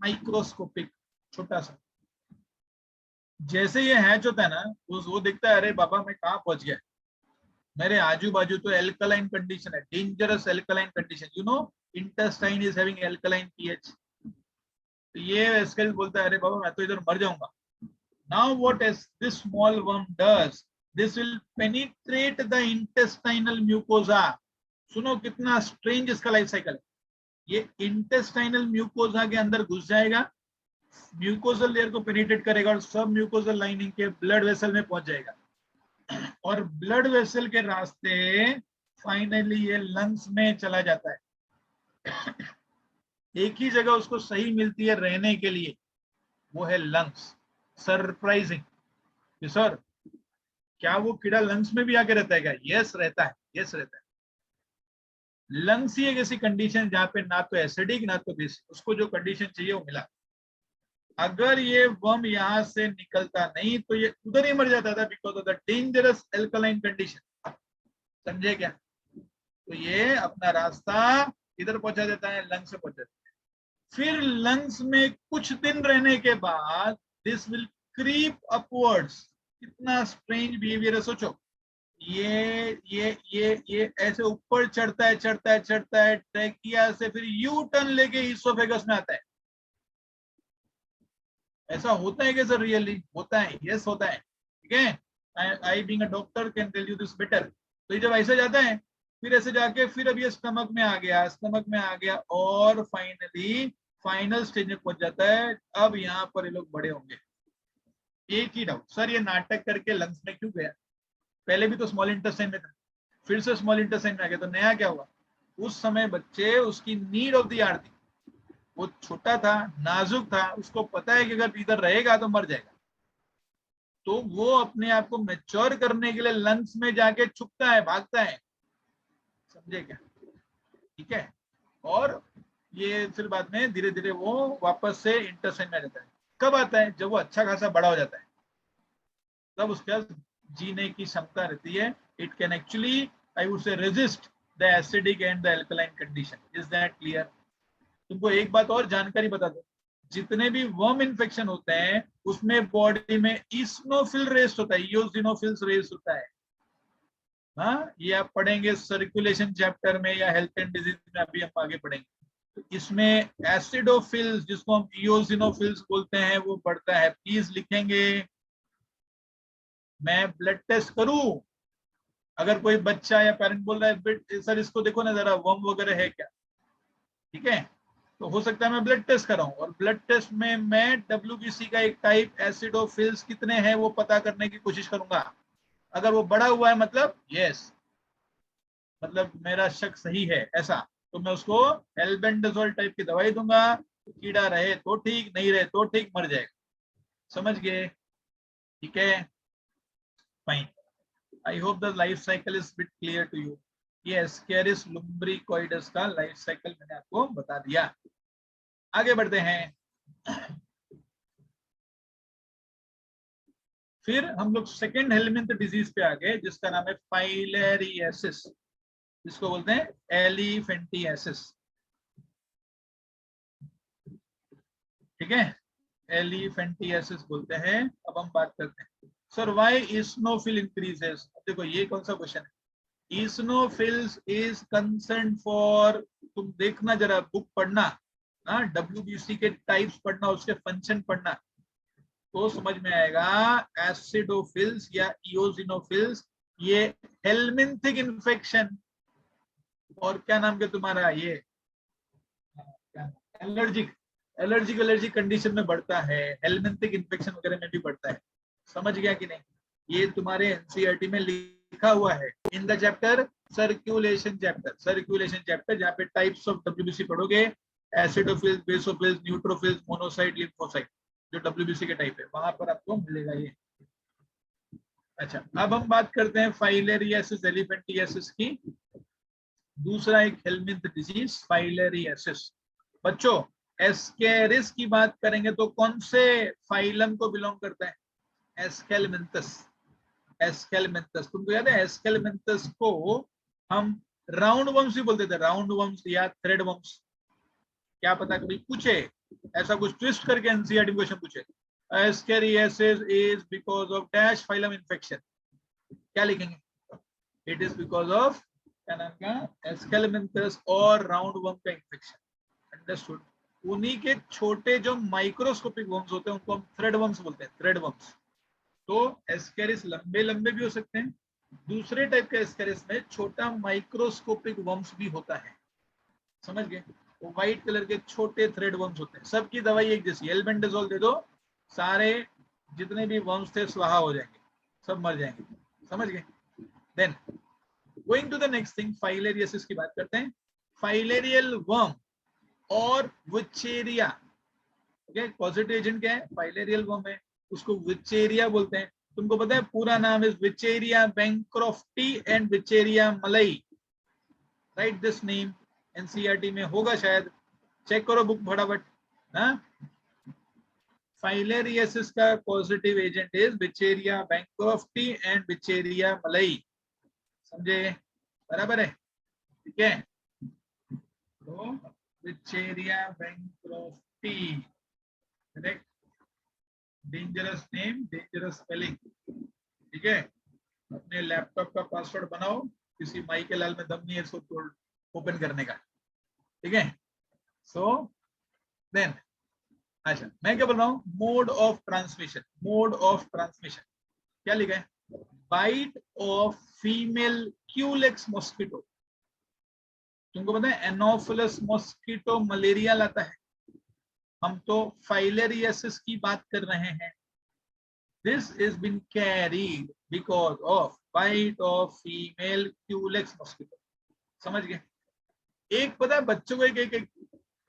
A: माइक्रोस्कोपिक छोटा सा। जैसे ये हैच होता है ना, वो दिखता है अरे बाबा मैं कहाँ पहुंच गया, मेरे आजू बाजू तो एल्कलाइन कंडीशन है, dangerous alkaline condition, you know intestine is having alkaline pH. तो ये वेस्केल बोलता है अरे बाबा मैं तो इधर मर जाऊंगा। Now what is this small worm does, this will penetrate the intestinal mucosa. सुनो कितना स्ट्रेंज इसका लाइफ साइकिल है। ये इंटेस्टाइनल म्यूकोजा के अंदर घुस जाएगा, म्यूकोजल लेयर को पेनिट्रेट करेगा और सब म्यूकोजल लाइनिंग के ब्लड वेसल में पहुंच जाएगा, और ब्लड वेसल के रास्ते फाइनली ये लंग्स में चला जाता है। एक ही जगह उसको सही मिलती है रहने के लिए, वो है लंग्स। सरप्राइजिंग कि सर क्या वो कीड़ा लंग्स में भी आके रहता है क्या? यस रहता है, यस रहता है। लंग्स ही एक ऐसी कंडीशन जहां पे ना तो एसिडिक ना तो बेसिक, उसको जो कंडीशन चाहिए वो मिला। अगर ये वर्म यहां से निकलता नहीं तो ये उधर ही मर जाता था because of the dangerous alkaline condition. समझे क्या? तो ये अपना रास्ता इधर पहुंचा देता है, लंग्स से पहुंचा देता है। फिर लंग्स में कुछ दिन रहने के बाद दिस विल क्रीप अपवर्ड्स। कितना स्ट्रेंज बिहेवियर है सोचो। ये ऐसे ऊपर चढ़ता है चढ़ता है चढ़ता है, ट्रैकिया से फिर यू टर्न लेके इसोफेगस में आता है। ऐसा होता है क्या सर? रियली होता है, यस होता है। ठीक है, I being a doctor can tell you this better. तो ये जब ऐसे जाता है फिर ऐसे जाके फिर अब ये स्टमक में आ गया, स्टमक में आ गया और फाइनली फाइनल स्टेज में पहुंच जाता है। अब यहाँ पर ये लोग बड़े होंगे। एक ही डाउट, सर ये नाटक करके लंग्स में क्यों गया? पहले भी तो स्मॉल इंटेस्टाइन में था, फिर से स्मॉल इंटेस्टाइन में आ गया, तो नया क्या हुआ? उस समय बच्चे उसकी नीड ऑफ द आवर थी, वो छोटा था, नाजुक था, उसको पता है कि अगर इधर रहेगा तो मर जाएगा, तो वो अपने आप को मैच्योर करने के लिए लंग्स में जाके छुपता है, भागता है। समझे क्या? ठीक है, और ये फिर बाद में धीरे धीरे वो वापस से इंटेस्टाइन में रहता है। कब आता है? जब वो अच्छा खासा बड़ा हो जाता है, तब उसके पास जीने की क्षमता रहती है। It can actually I would से resist the acidic and the alkaline condition. Is that clear? तुमको एक बात और जानकारी बता दो, जितने भी वर्म इन्फेक्शन होते हैं उसमें बॉडी में इस्नोफिल रेस्ट होता है, इयोसिनोफिल्स रेस्ट होता है। हाँ, ये आप पढ़ेंगे सर्कुलेशन चैप्टर में या हेल्थ एंड डिजीज में, अभी हम आगे पढ़ेंगे। तो इसमें एसिडोफिल्स जिसको हम इयोसिनोफिल्स बोलते हैं वो बढ़ता है। प्लीज लिखेंगे, मैं ब्लड टेस्ट करूं? अगर कोई बच्चा या पेरेंट बोल रहा है सर इसको देखो ना जरा वर्म वगैरह है क्या, ठीक है, तो हो सकता है मैं ब्लड टेस्ट कराऊं, और ब्लड टेस्ट में मैं WBC का एक टाइप एसिडोफिल्स कितने हैं वो पता करने की कोशिश करूंगा। अगर वो बढ़ा हुआ है मतलब यस, मतलब मेरा शक सही है ऐसा, तो मैं उसको एल्बेंडाजोल टाइप की दवाई दूंगा। कीड़ा रहे तो ठीक, नहीं रहे तो ठीक, मर जाएगा। समझ गए? ठीक है, fine. I hope the life cycle is bit clear to you. ये एस्केरिस लुम्ब्रिकोइडस का लाइफ साइकिल मैंने आपको बता दिया। आगे बढ़ते हैं। फिर हम लोग सेकेंड हेलमिंथ डिजीज पे आ गए जिसका नाम है फाइलेरियासिस, जिसको बोलते हैं एलिफेंटियासिस। ठीक है, एलिफेंटियासिस बोलते हैं। अब हम बात करते हैं सर व्हाई इस्नोफिल इंक्रीजेस। देखो ये कौन सा क्वेश्चन है? इस्नोफिल्स इज कंसर्न फॉर, तुम देखना जरा बुक पढ़ना, हाँ WBC के टाइप्स पढ़ना, उसके फंक्शन पढ़ना, तो समझ में आएगा। एसिडोफिल्स या इयोसिनोफिल्स ये हेलमिंथिक इन्फेक्शन, और क्या नाम के तुम्हारा ये एलर्जिक एलर्जिक कंडीशन में बढ़ता है, हेलमिंथिक इन्फेक्शन वगैरह में भी बढ़ता है। समझ गया कि नहीं? ये तुम्हारे एनसीईआरटी में लिखा हुआ है in the chapter circulation chapter, circulation chapter जहाँ पे टाइप्स ऑफ WBC पढ़ोगे, acidophils, basophils, neutrophils, monocyte, lymphocyte, जो WBC के टाइप है वहां पर आपको मिलेगा ये। अच्छा, अब हम बात करते हैं फाइलेरियासिस एलिफेंटियासिस की। दूसरा एक हेलमिंथ डिजीज फाइलेरियासिस। बच्चों एस्केरिस की बात करेंगे तो कौन से फाइलम को बिलोंग करता है? एस्केलमिंथस। एस्केलमिंथस, तुमको याद है एस्केलमिंथस को हम राउंड वर्म्स भी बोलते थे, राउंड वर्म्स या थ्रेड वर्म्स। क्या पता कभी पूछे ऐसा कुछ ट्विस्ट करके एनसीईआरटी क्वेश्चन पूछे, ascariasis is because of dash phylum infection, क्या लिखेंगे? इट इज बिकॉज ऑफ क्या नाम का एस्केलमेंथस और राउंड वर्म का इन्फेक्शन। अंडरस्टूड? उन्हीं के छोटे जो माइक्रोस्कोपिक वर्म्स होते हैं उनको हम थ्रेड वर्म्स बोलते हैं, थ्रेड वर्म्स। तो एस्केरिस लंबे लंबे भी हो सकते हैं, दूसरे टाइप के एस्केरिस में छोटा माइक्रोस्कोपिक वर्म्स भी होता है, समझ गए? वो व्हाइट कलर के छोटे थ्रेड वर्म्स होते हैं। सबकी दवाई एक जैसी, एल्बेंडाजोल दे दो, सारे जितने भी वर्म्स थे स्वाहा हो जाएंगे, सब मर जाएंगे, समझ गए? Then going to the next thing, filariasis की बात करते हैं। फाइलेरियल वर्म और विचेरिया, ओके, पॉजिटिव एजेंट क्या है? फाइलेरियल वर्म है, उसको विचेरिया बोलते हैं। तुमको पता है पूरा नाम है विचेरिया बैंक्रॉफ्टी एंड विचेरिया मलई। राइट दिस नेम, एनसीईआरटी में होगा शायद, चेक करो बुक फटाफट। फाइलेरियसिस का positive agent is Wuchereria bancrofti and Wuchereria मलई, समझे? बराबर है, ठीक है? तो Wuchereria bancrofti, correct, dangerous name, dangerous spelling, ठीक है? अपने लैपटॉप का पासवर्ड बनाओ, किसी माई के लाल में दम नहीं है इसको ओपन करने का, ठीक है? सो देन, अच्छा मैं क्या बोल रहा हूं? Mode of transmission, mode of transmission क्या लिखा है? Bite of female Culex mosquito. तुमको पता है एनोफिलस मॉस्किटो मलेरिया लाता है, हम तो फाइलेरियसिस की बात कर रहे हैं। This is been carried because of bite of female Culex mosquito, समझ गए? एक पता है बच्चों को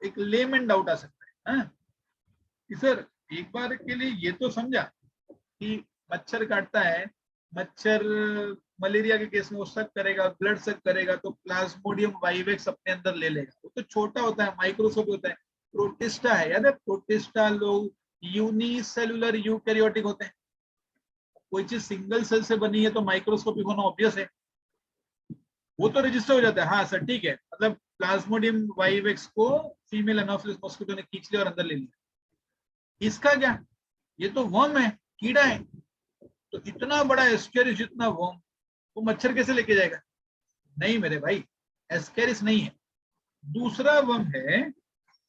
A: एक लेमन डाउट आ सकता है कि सर एक बार के लिए ये तो समझा कि मच्छर काटता है, मच्छर मलेरिया के केस में वो सक करेगा, ब्लड सक करेगा तो प्लाज्मोडियम वाइवेक्स अपने अंदर ले लेगा, वो तो छोटा होता है, माइक्रोस्कोप होता है। प्रोटिस्टा है, याद है? प्रोटिस्टा लोग यूनिसेलुलर यूकैरियोटिक होते हैं। कोई चीज सिंगल सेल से बनी है तो माइक्रोस्कोपिक होना ऑब्वियस है, वो तो रजिस्टर हो जाता है। हाँ सर ठीक है, मतलब प्लाज्मोडियम वाइवेक्स को फीमेल एनोफिलिस मॉस्किटो ने खींच लिया और अंदर ले लिया। इसका क्या? ये तो वर्म है, कीड़ा है, तो इतना बड़ा एस्केरिस, इतना वर्म, वो मच्छर कैसे लेके जाएगा? नहीं मेरे भाई, एस्केरिस नहीं है, दूसरा वर्म है,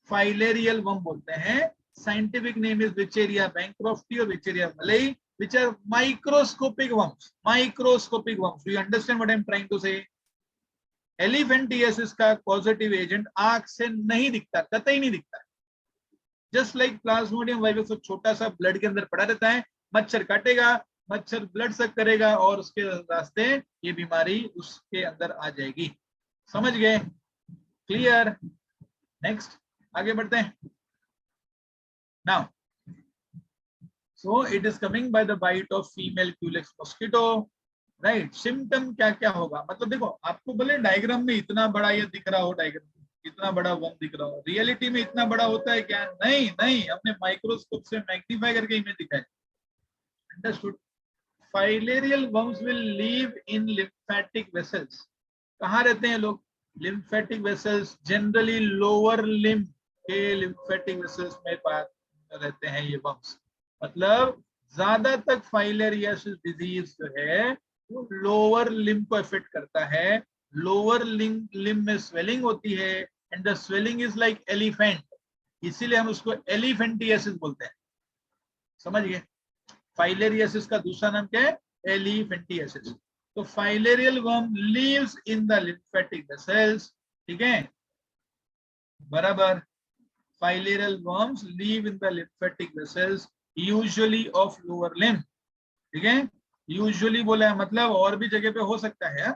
A: फाइलेरियल वर्म बोलते हैं। Scientific name is Wuchereria bancrofti और विचेरिया मलई, which are microscopic worms, microscopic worms. Do you understand what I am trying to say? Elephantiasis का पॉजिटिव एजेंट आंख से नहीं दिखता, कतई नहीं दिखता, जस्ट लाइक प्लाज्मोडियम वाइवेक्स छोटा सा ब्लड के अंदर पड़ा रहता है, मच्छर काटेगा, मच्छर ब्लड सक करेगा और उसके रास्ते ये बीमारी उसके अंदर आ जाएगी, समझ गए? क्लियर? नेक्स्ट आगे बढ़ते हैं। Now so it is coming by the bite of female Culex mosquito, right? Symptom क्या क्या होगा? मतलब देखो, आपको भले डायग्राम में इतना बड़ा ये दिख रहा हो, डायग्राम इतना बड़ा वर्म दिख रहा हो, रियलिटी में इतना बड़ा होता है क्या? नहीं नहीं, हमने माइक्रोस्कोप से मैग्नीफाई करके इमेज दिखाया। Understood? Filarial worms will live in lymphatic vessels. कहाँ रहते हैं लोग? Lymphatic vessels, generally lower limb के लिम्फेटिक वेसल्स में रहते हैं ये वर्म्स। मतलब ज्यादातर फाइलेरियसिस डिजीज जो है वो लोअर लिम्ब को इफेक्ट करता है, लोअर लिम्ब में स्वेलिंग होती है and the swelling is like elephant, इसीलिए हम उसको एलिफेंटियासिस बोलते हैं, समझ गए? फाइलेरियसिस का दूसरा नाम क्या है? एलिफेंटियासिस। तो filarial worm lives in the lymphatic vessels, ठीक है? बराबर, filarial worms live in the lymphatic vessels usually of lower limb, ठीक है? यूजुअली बोला है मतलब और भी जगह पे हो सकता है,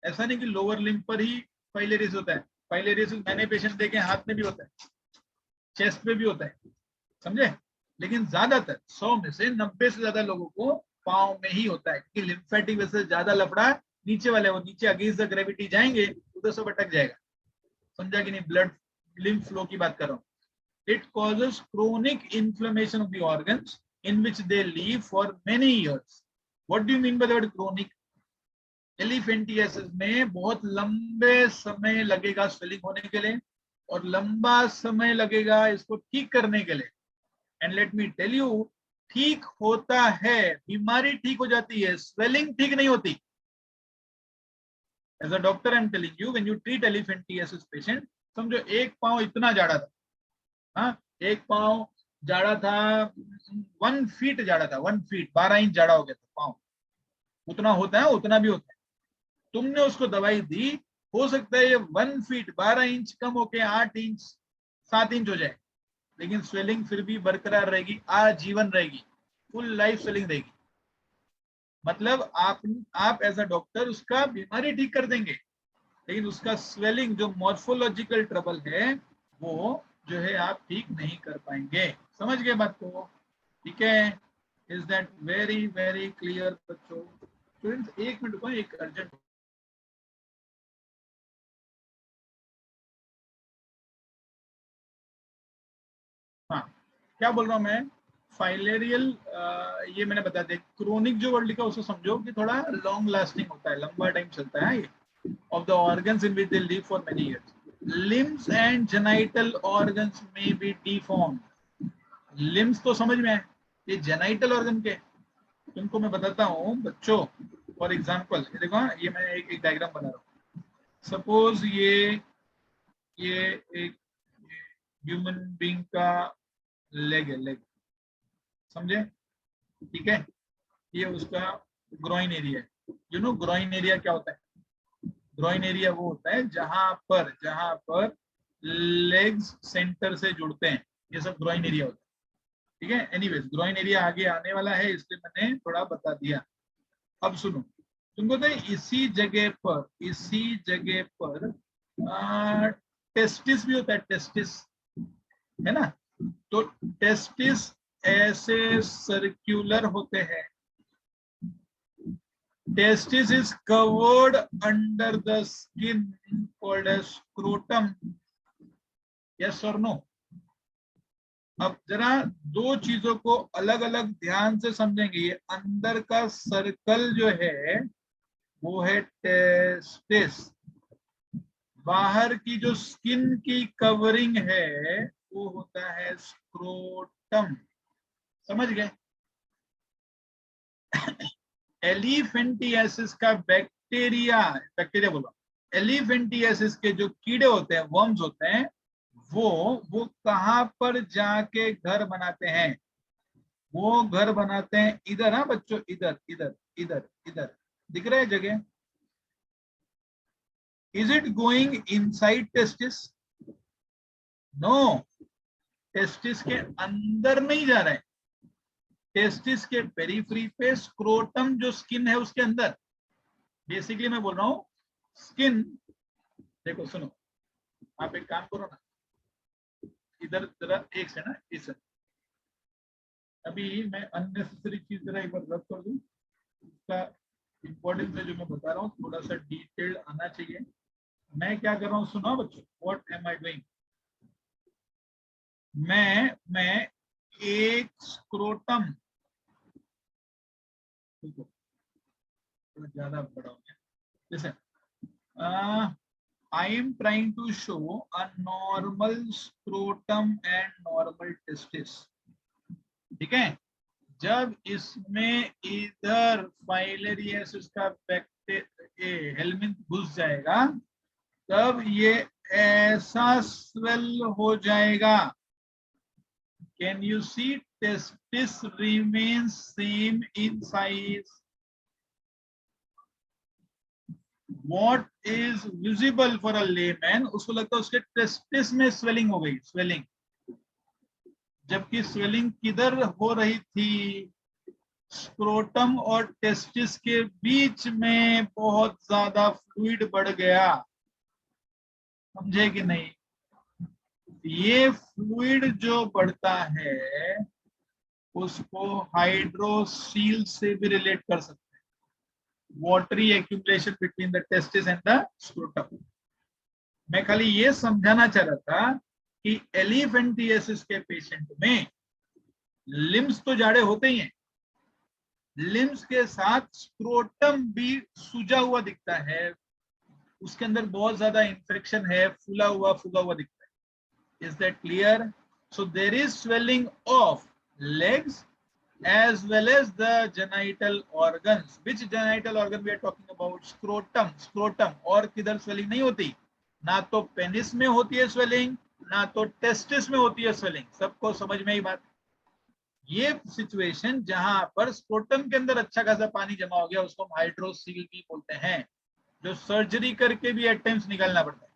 A: ऐसा नहीं कि लोअर लिम्ब पर ही फाइलेरियस होता है। फाइलेरियसिस मैंने पेशेंट देखे हाथ में भी होता है, चेस्ट पे भी होता है, समझे? लेकिन ज्यादातर 100 में से 90 से ज्यादा लोगों को पांव में ही होता है, क्योंकि लिम्फेटिक वेसल ज्यादा लफड़ा नीचे वाले, वो नीचे अगेंस्ट द ग्रेविटी जाएंगे, उधर से भटक जाएगा, समझा कि नहीं? ब्लड लिम्फ फ्लो की बात कर रहा हूँ। It causes chronic inflammation of the organs in which they live for many years. What do you mean by the word chronic? Elephantiasis में बहुत लंबे समय लगेगा स्वेलिंग होने के लिए और लंबा समय लगेगा इसको ठीक करने के लिए। And let me tell you, ठीक होता है, बीमारी ठीक हो जाती है, स्वेलिंग ठीक नहीं होती। As a doctor I am telling you, when you treat elephantiasis patient, समझो एक पांव इतना जाड़ा था, हाँ, एक पांव जाड़ा था, 1 फीट जाड़ा था, 1 फीट 12 इंच जाड़ा हो गया था पांव, उतना होता है, उतना भी होता है। तुमने उसको दवाई दी, हो सकता है ये 1 फीट 12 इंच कम होके 8 इंच 7 इंच हो जाए, लेकिन स्वेलिंग फिर भी बरकरार रहेगी, आजीवन रहेगी, फुल लाइफ स्वेलिंग रहेगी। मतलब आप एज अ डॉक्टर उसका बीमारी ठीक कर देंगे, लेकिन उसका स्वेलिंग जो मॉर्फोलॉजिकल ट्रबल है वो जो है आप ठीक नहीं कर पाएंगे। समझ गए बात को? ठीक है, is that very very clear बच्चों? स्टूडेंट्स एक मिनट को, एक अर्जेंट, हाँ क्या बोल रहा हूं मैं, फाइलेरियल, ये मैंने बता दिया। क्रोनिक जो वर्ड लिखा उसको समझो कि थोड़ा लॉन्ग लास्टिंग होता है, लंबा टाइम चलता है ये, of the organs in which they live for many years. Limbs and genital organs may be deformed. Limbs तो समझ में है, ये genital organ के, तुमको मैं बताता हूँ बच्चों। फॉर एग्जाम्पल ये देखो, ये मैं एक डायग्राम बना रहा हूँ। सपोज ये एक ह्यूमन बीइंग का लेग है, लेग, समझे? ठीक है, ये उसका ग्रोइन एरिया है। यू नो ग्रोइन एरिया क्या होता है? ग्रोइन एरिया वो होता है जहां पर लेग्स सेंटर से जुड़ते हैं, ये सब ग्रोइन एरिया होता है। ठीक है, एनीवेज ग्रोइन एरिया आगे आने वाला है, इसलिए मैंने थोड़ा बता दिया। अब सुनो, तुमको तो इसी जगह पर टेस्टिस भी होता है, टेस्टिस, है ना? तो टेस्टिस ऐसे सर्कुलर होते हैं। Testis is covered under the skin called as scrotum. Yes or no? अब जरा दो चीजों को अलग अलग ध्यान से समझेंगे। ये अंदर का सर्कल जो है वो है टेस्टिस, बाहर की जो स्किन की कवरिंग है वो होता है स्क्रोटम। समझ गए? एलिफेंटियासिस का बैक्टीरिया बोलो, एलिफेंटियासिस के जो कीड़े होते हैं, वर्म्स होते हैं, वो कहां पर जाके घर बनाते हैं? वो घर बनाते हैं इधर, हाँ बच्चों, इधर इधर इधर इधर, दिख रहा है जगह? Is it going inside testis? No, testis के अंदर नहीं जा रहे हैं, टेस्टिस के पेरिफेरी पे, स्क्रोटम जो स्किन है उसके अंदर। बेसिकली मैं बोल रहा हूं स्किन, देखो सुनो, आप एक काम करो ना, इधर जरा एक से ना, इस अभी मैं अननेसेसरी चीज जरा एक बार रद्द कर दूं, इसका इंपॉर्टेंस है जो मैं बता रहा हूँ, थोड़ा सा डिटेल्ड आना चाहिए। मैं क्या कर रहा हूँ सुनो बच्चों, व्हाट एम आई डूइंग, मैं एक स्क्रोटम, ज्यादा बड़ा हो गया, जैसे I am trying to show a normal scrotum and normal testis. ठीक है, जब इसमें इधर फाइलेरियासिस का हेलमिंथ घुस जाएगा तब ये ऐसा स्वेल हो जाएगा। Can you see testis remains same in size? What is visible for a layman, उसको लगता है उसके टेस्टिस में स्वेलिंग हो गई, स्वेलिंग, जबकि स्वेलिंग किधर हो रही थी? स्क्रोटम और टेस्टिस के बीच में बहुत ज्यादा फ्लूइड बढ़ गया। समझे कि नहीं? ये फ्लूइड जो बढ़ता है उसको हाइड्रोसील से भी रिलेट कर सकते हैं, watery accumulation between the testis and the scrotum। मैं खाली ये समझाना चाह रहा था कि एलिफेंटियासिस के पेशेंट में लिम्स तो जाड़े होते ही हैं, लिम्स के साथ स्क्रोटम भी सूजा हुआ दिखता है, उसके अंदर बहुत ज्यादा इंफेक्शन है, फूला हुआ दिखता है। Is that clear? So there is swelling of legs as well as the genital organs. Which genital organ we are talking about? Scrotum. Scrotum. और किधर swelling नहीं होती, ना तो पेनिस में होती है swelling, ना तो टेस्टिस में होती है swelling. सबको समझ में ही बात. ये सिचुएशन जहां पर स्क्रोटम के अंदर अच्छा खासा पानी जमा हो गया उसको हम हाइड्रोसील भी बोलते हैं, जो सर्जरी करके भी एट टाइम्स निकालना पड़ता है.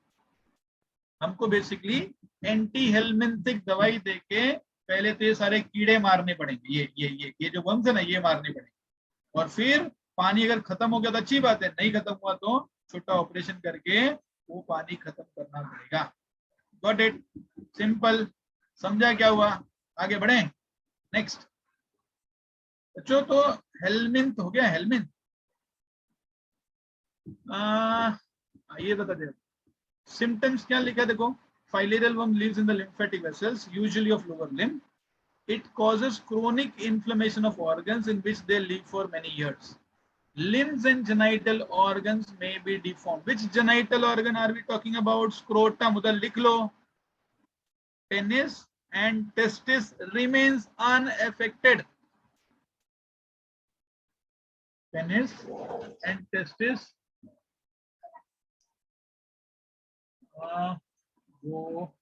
A: हमको बेसिकली एंटी हेलमिंथिक दवाई देके पहले तो ये सारे कीड़े मारने पड़ेंगे, ये जो वर्म्स है ना, ये मारने पड़ेंगे, और फिर पानी अगर खत्म हो गया तो अच्छी बात है, नहीं खत्म हुआ तो छोटा ऑपरेशन करके वो पानी खत्म करना पड़ेगा. Got it? सिंपल. समझा क्या हुआ? आगे बढ़े. नेक्स्ट बच्चों, तो हेलमिंथ हो गया. हेलमिंथ ये बता दे. सिम्टम्स क्या लिखा देखो. Filarial worm lives in the lymphatic vessels, usually of lower limb. It causes chronic inflammation of organs in which they live for many years. Limbs and genital organs may be deformed. Which genital organ are we talking about? Scrotum. उधर लिख लो. Penis and testis remains unaffected. Penis and testis वो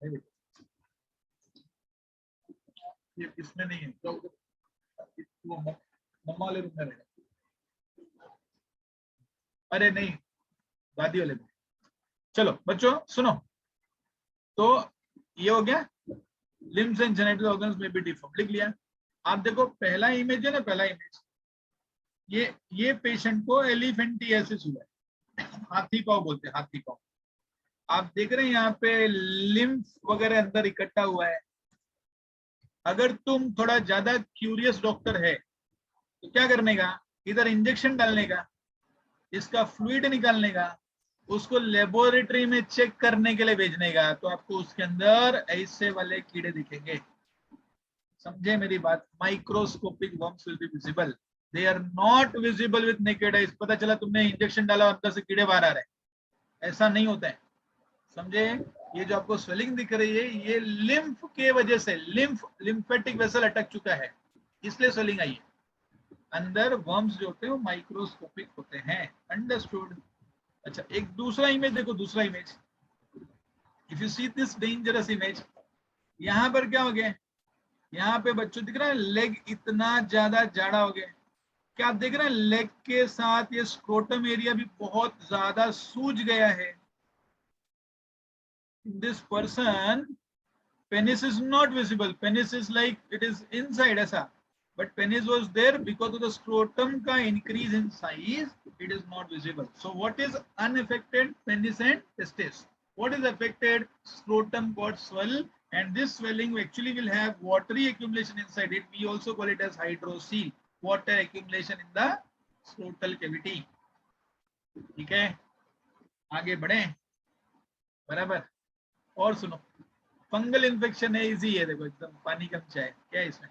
A: ये इसमें नहीं है, तो वो मम्मा वाले रूम में रहेगा. अरे नहीं, दादी वाले में. चलो बच्चों सुनो, तो ये हो गया. लिम्स एंड जेनिटल ऑर्गन्स में भी डिफॉर्म लिख लिया. आप देखो पहला इमेज है ना, पहला इमेज, ये पेशेंट को एलिफेंटियासिस हुआ है, हाथी पाँव बोलते हैं, हाथी पाँव. आप देख रहे हैं यहाँ पे लिम्फ वगैरह अंदर इकट्ठा हुआ है. अगर तुम थोड़ा ज्यादा क्यूरियस डॉक्टर है तो क्या करने का, इधर इंजेक्शन डालने का, इसका फ्लूइड निकालने का, उसको लेबोरेटरी में चेक करने के लिए भेजने का, तो आपको उसके अंदर ऐसे वाले कीड़े दिखेंगे. समझे मेरी बात? Microscopic worms will be visible. They are not visible with naked eyes. पता चला तुमने इंजेक्शन डाला अंदर से कीड़े बाहर आ रहे हैं, ऐसा नहीं होता है. समझे? ये जो आपको स्वेलिंग दिख रही है, ये लिम्फ के वजह से, लिम्फेटिक वेसल अटक चुका है, इसलिए स्वेलिंग आई है. अंदर वर्म्स जो होते हैं वो माइक्रोस्कोपिक होते हैं. अंडरस्टूड? अच्छा, एक दूसरा इमेज देखो. दूसरा image, if you see this dangerous image, यहाँ पर क्या हो गया, यहाँ पे बच्चों दिख रहा है लेग इतना ज्यादा जाड़ा हो गया. क्या आप देख रहे हैं लेग के साथ ये स्क्रोटम एरिया भी बहुत ज्यादा सूज गया है. This person, penis is not visible. Penis is like it is inside ऐसा, but penis was there because of the scrotum का increase in size. It is not visible. So what is unaffected? Penis and testis. What is affected? Scrotum got swell, and this swelling actually will have watery accumulation inside it. We also call it as hydrocele, water accumulation in the scrotal cavity. ठीक है, आगे बढ़े. बराबर. और सुनो, फंगल इन्फेक्शन है, इजी है. देखो एकदम पानी कम चाय, क्या है इसमें?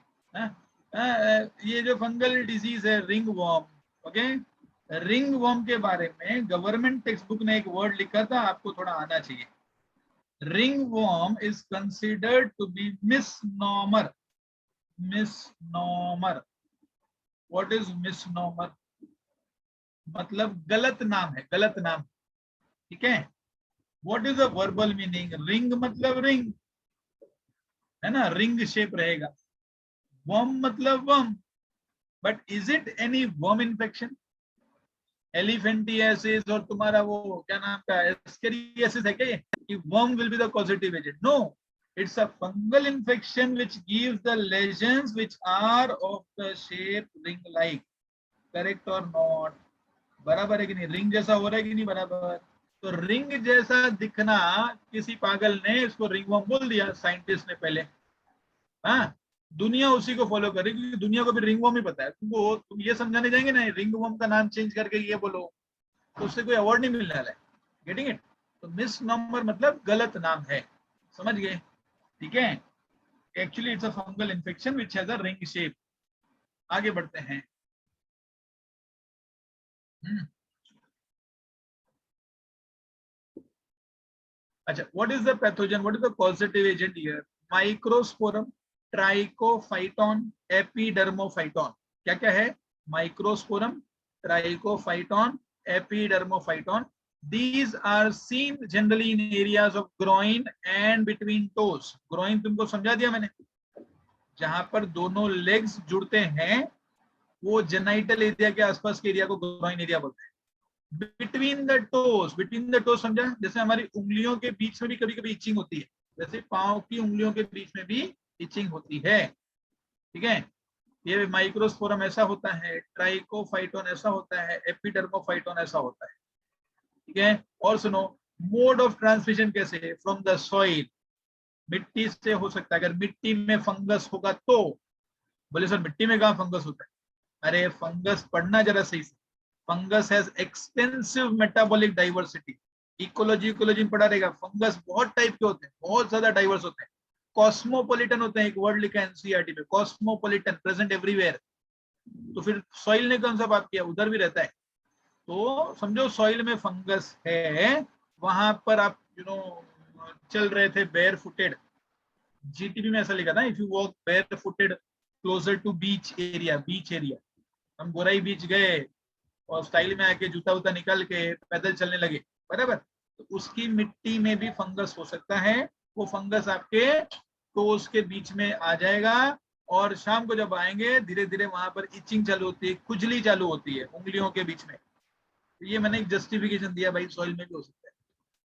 A: ये जो फंगल डिजीज है ringworm. Okay, ringworm के बारे में गवर्नमेंट टेक्स्ट बुक ने एक वर्ड लिखा था, आपको थोड़ा आना चाहिए. Ringworm is considered to be misnomer. Misnomer. What is misnomer? मतलब गलत नाम है, गलत नाम. ठीक है. What is the verbal meaning? Ring मतलब रिंग है ना, रिंग शेप रहेगा. वर्म मतलब worm, but is it any worm infection? Elephantiasis और तुम्हारा वो क्या नाम का एस्केरियासिस है क्या ये? Worm will be the causative agent? No, it's a fungal infection which gives the lesions which are of the shape ring like. Correct or not? बराबर है कि नहीं? रिंग जैसा हो रहा है कि नहीं? बराबर. तो रिंग जैसा दिखना किसी पागल ने इसको रिंग वर्म बोल दिया, साइंटिस्ट ने पहले. हाँ, दुनिया उसी को फॉलो कर रही, क्योंकि दुनिया को भी रिंग वर्म ही पता है. तुमको तुम ये समझाने जाएंगे ना रिंग वर्म का नाम चेंज करके ये बोलो, तो उससे कोई अवार्ड नहीं मिलने वाला है. Getting it? तो मिस नंबर मतलब गलत नाम है. समझ गए? ठीक है. Actually it's a fungal infection which has a ring shape. आगे बढ़ते हैं. अच्छा, what is the pathogen? What is the causative agent here? Microsporum. Trichophyton, Epidermophyton. क्या क्या है? Microsporum, Trichophyton, Epidermophyton. These are seen generally in areas of groin and between toes. groin तुमको समझा दिया मैंने, जहां पर दोनों लेग्स जुड़ते हैं वो जेनाइटल एरिया के आसपास के एरिया को ग्रोइन एरिया बोलते हैं। बिटवीन द टोज समझा? जैसे हमारी उंगलियों के बीच में भी कभी कभी इचिंग होती है, वैसे पांव की उंगलियों के बीच में भी इचिंग होती है। ठीक है, ये माइक्रोस्पोरम ऐसा होता है, ट्राइकोफाइटोन ऐसा होता है, एपिडर्मोफाइटोन ऐसा होता है। ठीक है, और सुनो, मोड ऑफ ट्रांसमिशन कैसे है? फ्रॉम द सॉइल, मिट्टी से हो सकता है। अगर मिट्टी में फंगस होगा तो, बोले सर मिट्टी में कहाँ फंगस होता है? अरे फंगस पढ़ना जरा सही से। Fungus has extensive metabolic diversity. Ecology में पढ़ा रहेगा, फंगस बहुत टाइप के होते हैं, बहुत ज्यादा डाइवर्स होते हैं। कॉस्मोपोलिटन होते हैं, एक वर्ड लिखा है एनसीईआरटी में, कॉस्मोपोलिटन, प्रेजेंट एवरीवेयर। तो फिर सॉइल ने कौन सा बात किया? उधर भी रहता है। तो समझो सॉइल में फंगस है, वहां पर आप चल रहे थे बेयर फुटेड, जीटीबी में ऐसा लिखा था, if you walk barefooted closer to beach area. हम गोराई बीच गए और स्टाइल में आके जूता उता निकाल के पैदल चलने लगे, बराबर, तो उसकी मिट्टी में भी फंगस हो सकता है। वो फंगस आपके टोस के बीच में आ जाएगा और शाम को जब आएंगे धीरे धीरे वहां पर इचिंग चालू होती है, खुजली चालू होती है उंगलियों के बीच में। ये मैंने एक जस्टिफिकेशन दिया, भाई सॉइल में भी हो सकता है।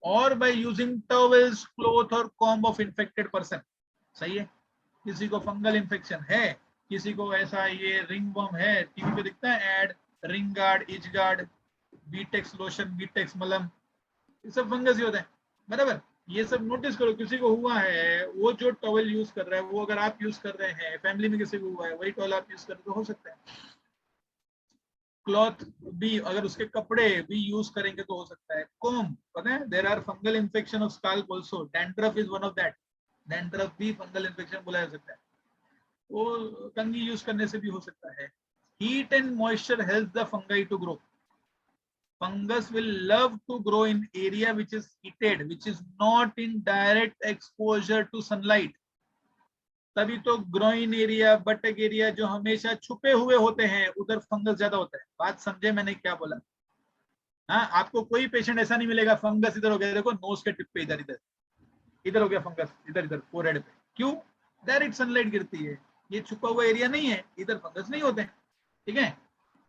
A: और बाय यूजिंग टॉवेल्स, क्लॉथ और कॉम्ब ऑफ इन्फेक्टेड पर्सन। सही है, किसी को फंगल इन्फेक्शन है, किसी को ऐसा ये रिंग वर्म है, टीवी पे दिखता है ad, ring guard, itch guard, Betex lotion, Betex मलम, ये सब फंगस ही होते हैं, बराबर। ये सब नोटिस करो, किसी को हुआ है, वो जो टॉवेल यूज कर रहा है वो अगर आप यूज कर रहे हैं, फैमिली में किसी को हुआ है, वही टॉवेल आप यूज कर रहे हो सकता है। क्लॉथ भी अगर उसके कपड़े भी यूज करेंगे तो हो सकता है। कॉम्ब, पता है there are fungal infection of scalp also, dandruff is one of that. Dandruff भी फंगल इन्फेक्शन बोला जा सकता है, वो कंघी यूज करने से भी हो सकता है। Heat and moisture help the fungi to grow. Fungus will love to grow in area which is heated, which is not in direct exposure to sunlight. तभी तो ग्रोइन एरिया, बटक एरिया जो हमेशा छुपे हुए होते हैं, उधर फंगस ज्यादा होता है। बात समझे मैंने क्या बोला? हाँ, आपको कोई पेशेंट ऐसा नहीं मिलेगा फंगस इधर हो गया, देखो नोज के टिप पे इधर इधर इधर हो गया फंगस, इधर इधर फोरहेड पे। क्यों? डायरेक्ट सनलाइट गिरती है, ये छुपा हुआ एरिया नहीं है, इधर फंगस नहीं होते। ठीक है,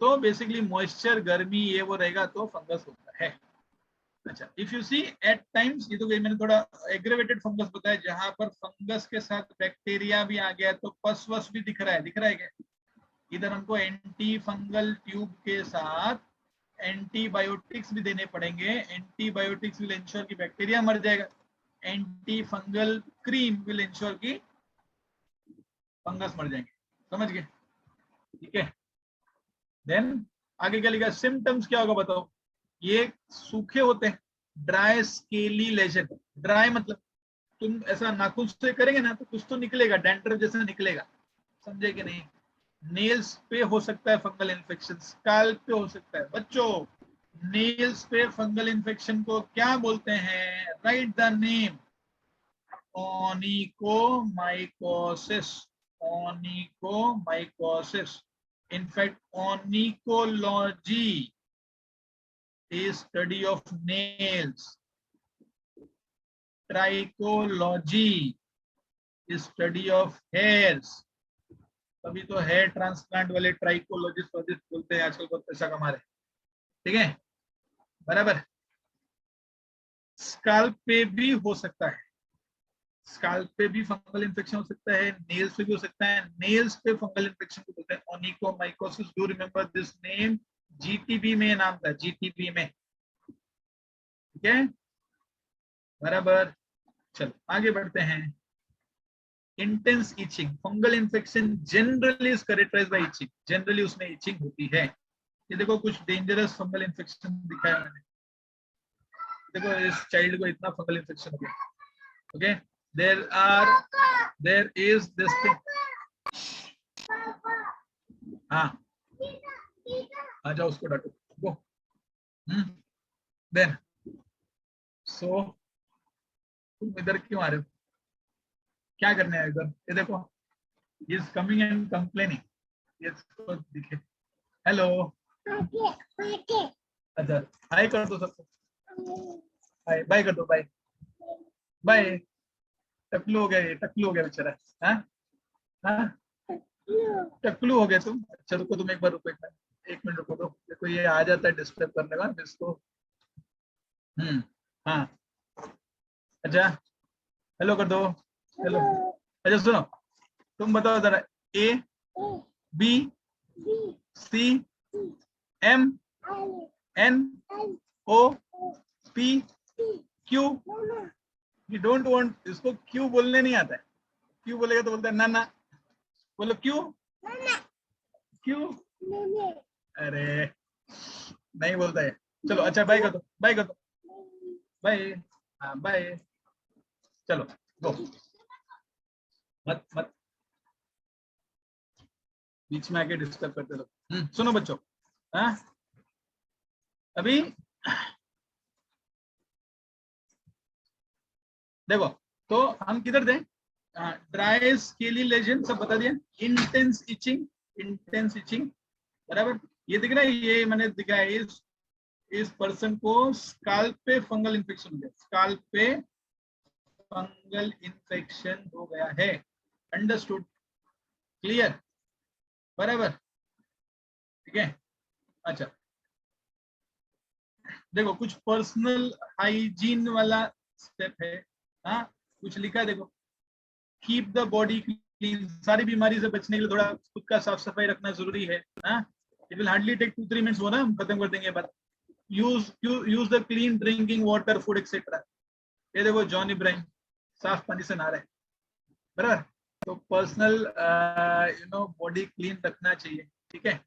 A: तो बेसिकली मॉइस्चर, गर्मी, ये वो रहेगा तो फंगस होता है। अच्छा, if you see at times, ये तो मैंने थोड़ा एग्रेवेटेड फंगस बताया, जहां पर फंगस के साथ बैक्टीरिया भी आ गया तो पस वस भी दिख रहा है क्या? इधर हमको एंटी फंगल ट्यूब के साथ एंटीबायोटिक्स भी देने पड़ेंगे। एंटीबायोटिक्स विल इंश्योर कि बैक्टीरिया मर जाएगा, anti fungal cream will ensure कि फंगस मर जाएंगे। समझ गए? ठीक है, देन आगे क्या लिखा? सिम्टम्स क्या होगा बताओ? ये सूखे होते हैं, ड्राई स्केली लेजन। ड्राई मतलब तुम ऐसा नाखून से करेंगे ना तो कुछ तो निकलेगा, डैंड्रफ जैसा निकलेगा, समझे कि नहीं? नेल्स पे हो सकता है फंगल इन्फेक्शन, स्कैल्प पे हो सकता है। बच्चों, नेल्स पे फंगल इन्फेक्शन को क्या बोलते हैं? Right the name, onychomycosis. Onychomycosis. In fact, onychology is study of nails. Trichology is study of hairs. तभी तो हेयर ट्रांसप्लांट वाले ट्राइकोलॉजिस्ट बोलते हैं, आजकल बहुत पैसा कमा रहे हैं। ठीक है, बराबर। स्कैल्प पे भी हो सकता है, स्कैल्प पे भी फंगल इन्फेक्शन हो सकता है, नेल्स पे भी हो सकता है। नेल्स पे फंगल इन्फेक्शन को बोलते हैं onychomycosis. Do remember this name, GTB में नाम था, जीटीबी में। ठीक है, बराबर। चलो आगे बढ़ते हैं। Intense itching, fungal infection generally is characterised by itching, generally उसमें इचिंग होती है। ये देखो कुछ डेंजरस फंगल इन्फेक्शन दिखाया मैंने, देखो इस चाइल्ड को इतना फंगल इन्फेक्शन हो गया। Okay, there is this thing. हाँ, आ जाओ उसको डांटो, गो। देन सो तुम इधर क्यों आ रहे हो? क्या करने है इधर? ये देखो He is coming and complaining. Yes, तो दिखे. Hello. अच्छा, हाय कर दो सबको. हाय, बाय कर दो, बाय. बाय. टकलू हो गया ये, टकलू हो गया बेचारा. हाँ हाँ, टकलू हो गया तुम. अच्छा रुको, तुम एक बार रुको, एक मिनट रुको. तो देखो ये आ जाता है डिस्टर्ब करने का इसको. हाँ. अच्छा, हेलो कर दो. हेलो. अच्छा सुनो, तुम बताओ जरा. A B C M N O P Q. You don't want, इसको क्यू बोलने नहीं आता है. क्यू बोलेगा तो बोलता है ना ना. बोलो क्यू. क्यू. अरे नहीं बोलता है. चलो अच्छा, बाय कर दो, बाय कर दो. बाय. हाँ बाय. चलो गो. मत मत बीच में आके डिस्टर्ब करते लोग. सुनो बच्चों. हाँ अभी देखो, तो हम किधर थे. ड्राई स्केली लेजन सब बता दिया. इंटेंस इचिंग, इंटेंस इचिंग बराबर. ये दिख रहा है, ये मैंने दिखा है. इस पर्सन को स्काल्प पे फंगल इन्फेक्शन हो गया. स्काल्प पे फंगल इन्फेक्शन हो गया है. अंडरस्टूड, क्लियर, बराबर. ठीक है. अच्छा देखो, कुछ पर्सनल हाइजीन वाला स्टेप है. हाँ कुछ लिखा है देखो. Keep the body clean. सारी बीमारी से बचने के लिए थोड़ा खुद का साफ सफाई रखना जरूरी है. हाँ it will hardly take 2-3 minutes. वो ना हम खत्म कर देंगे बात. Use the clean drinking water, food etcetera. ये देखो जॉन इब्राहिम साफ पानी से नहा रहे हैं, बराबर. तो पर्सनल बॉडी क्लीन रखना चाहिए. ठीक है.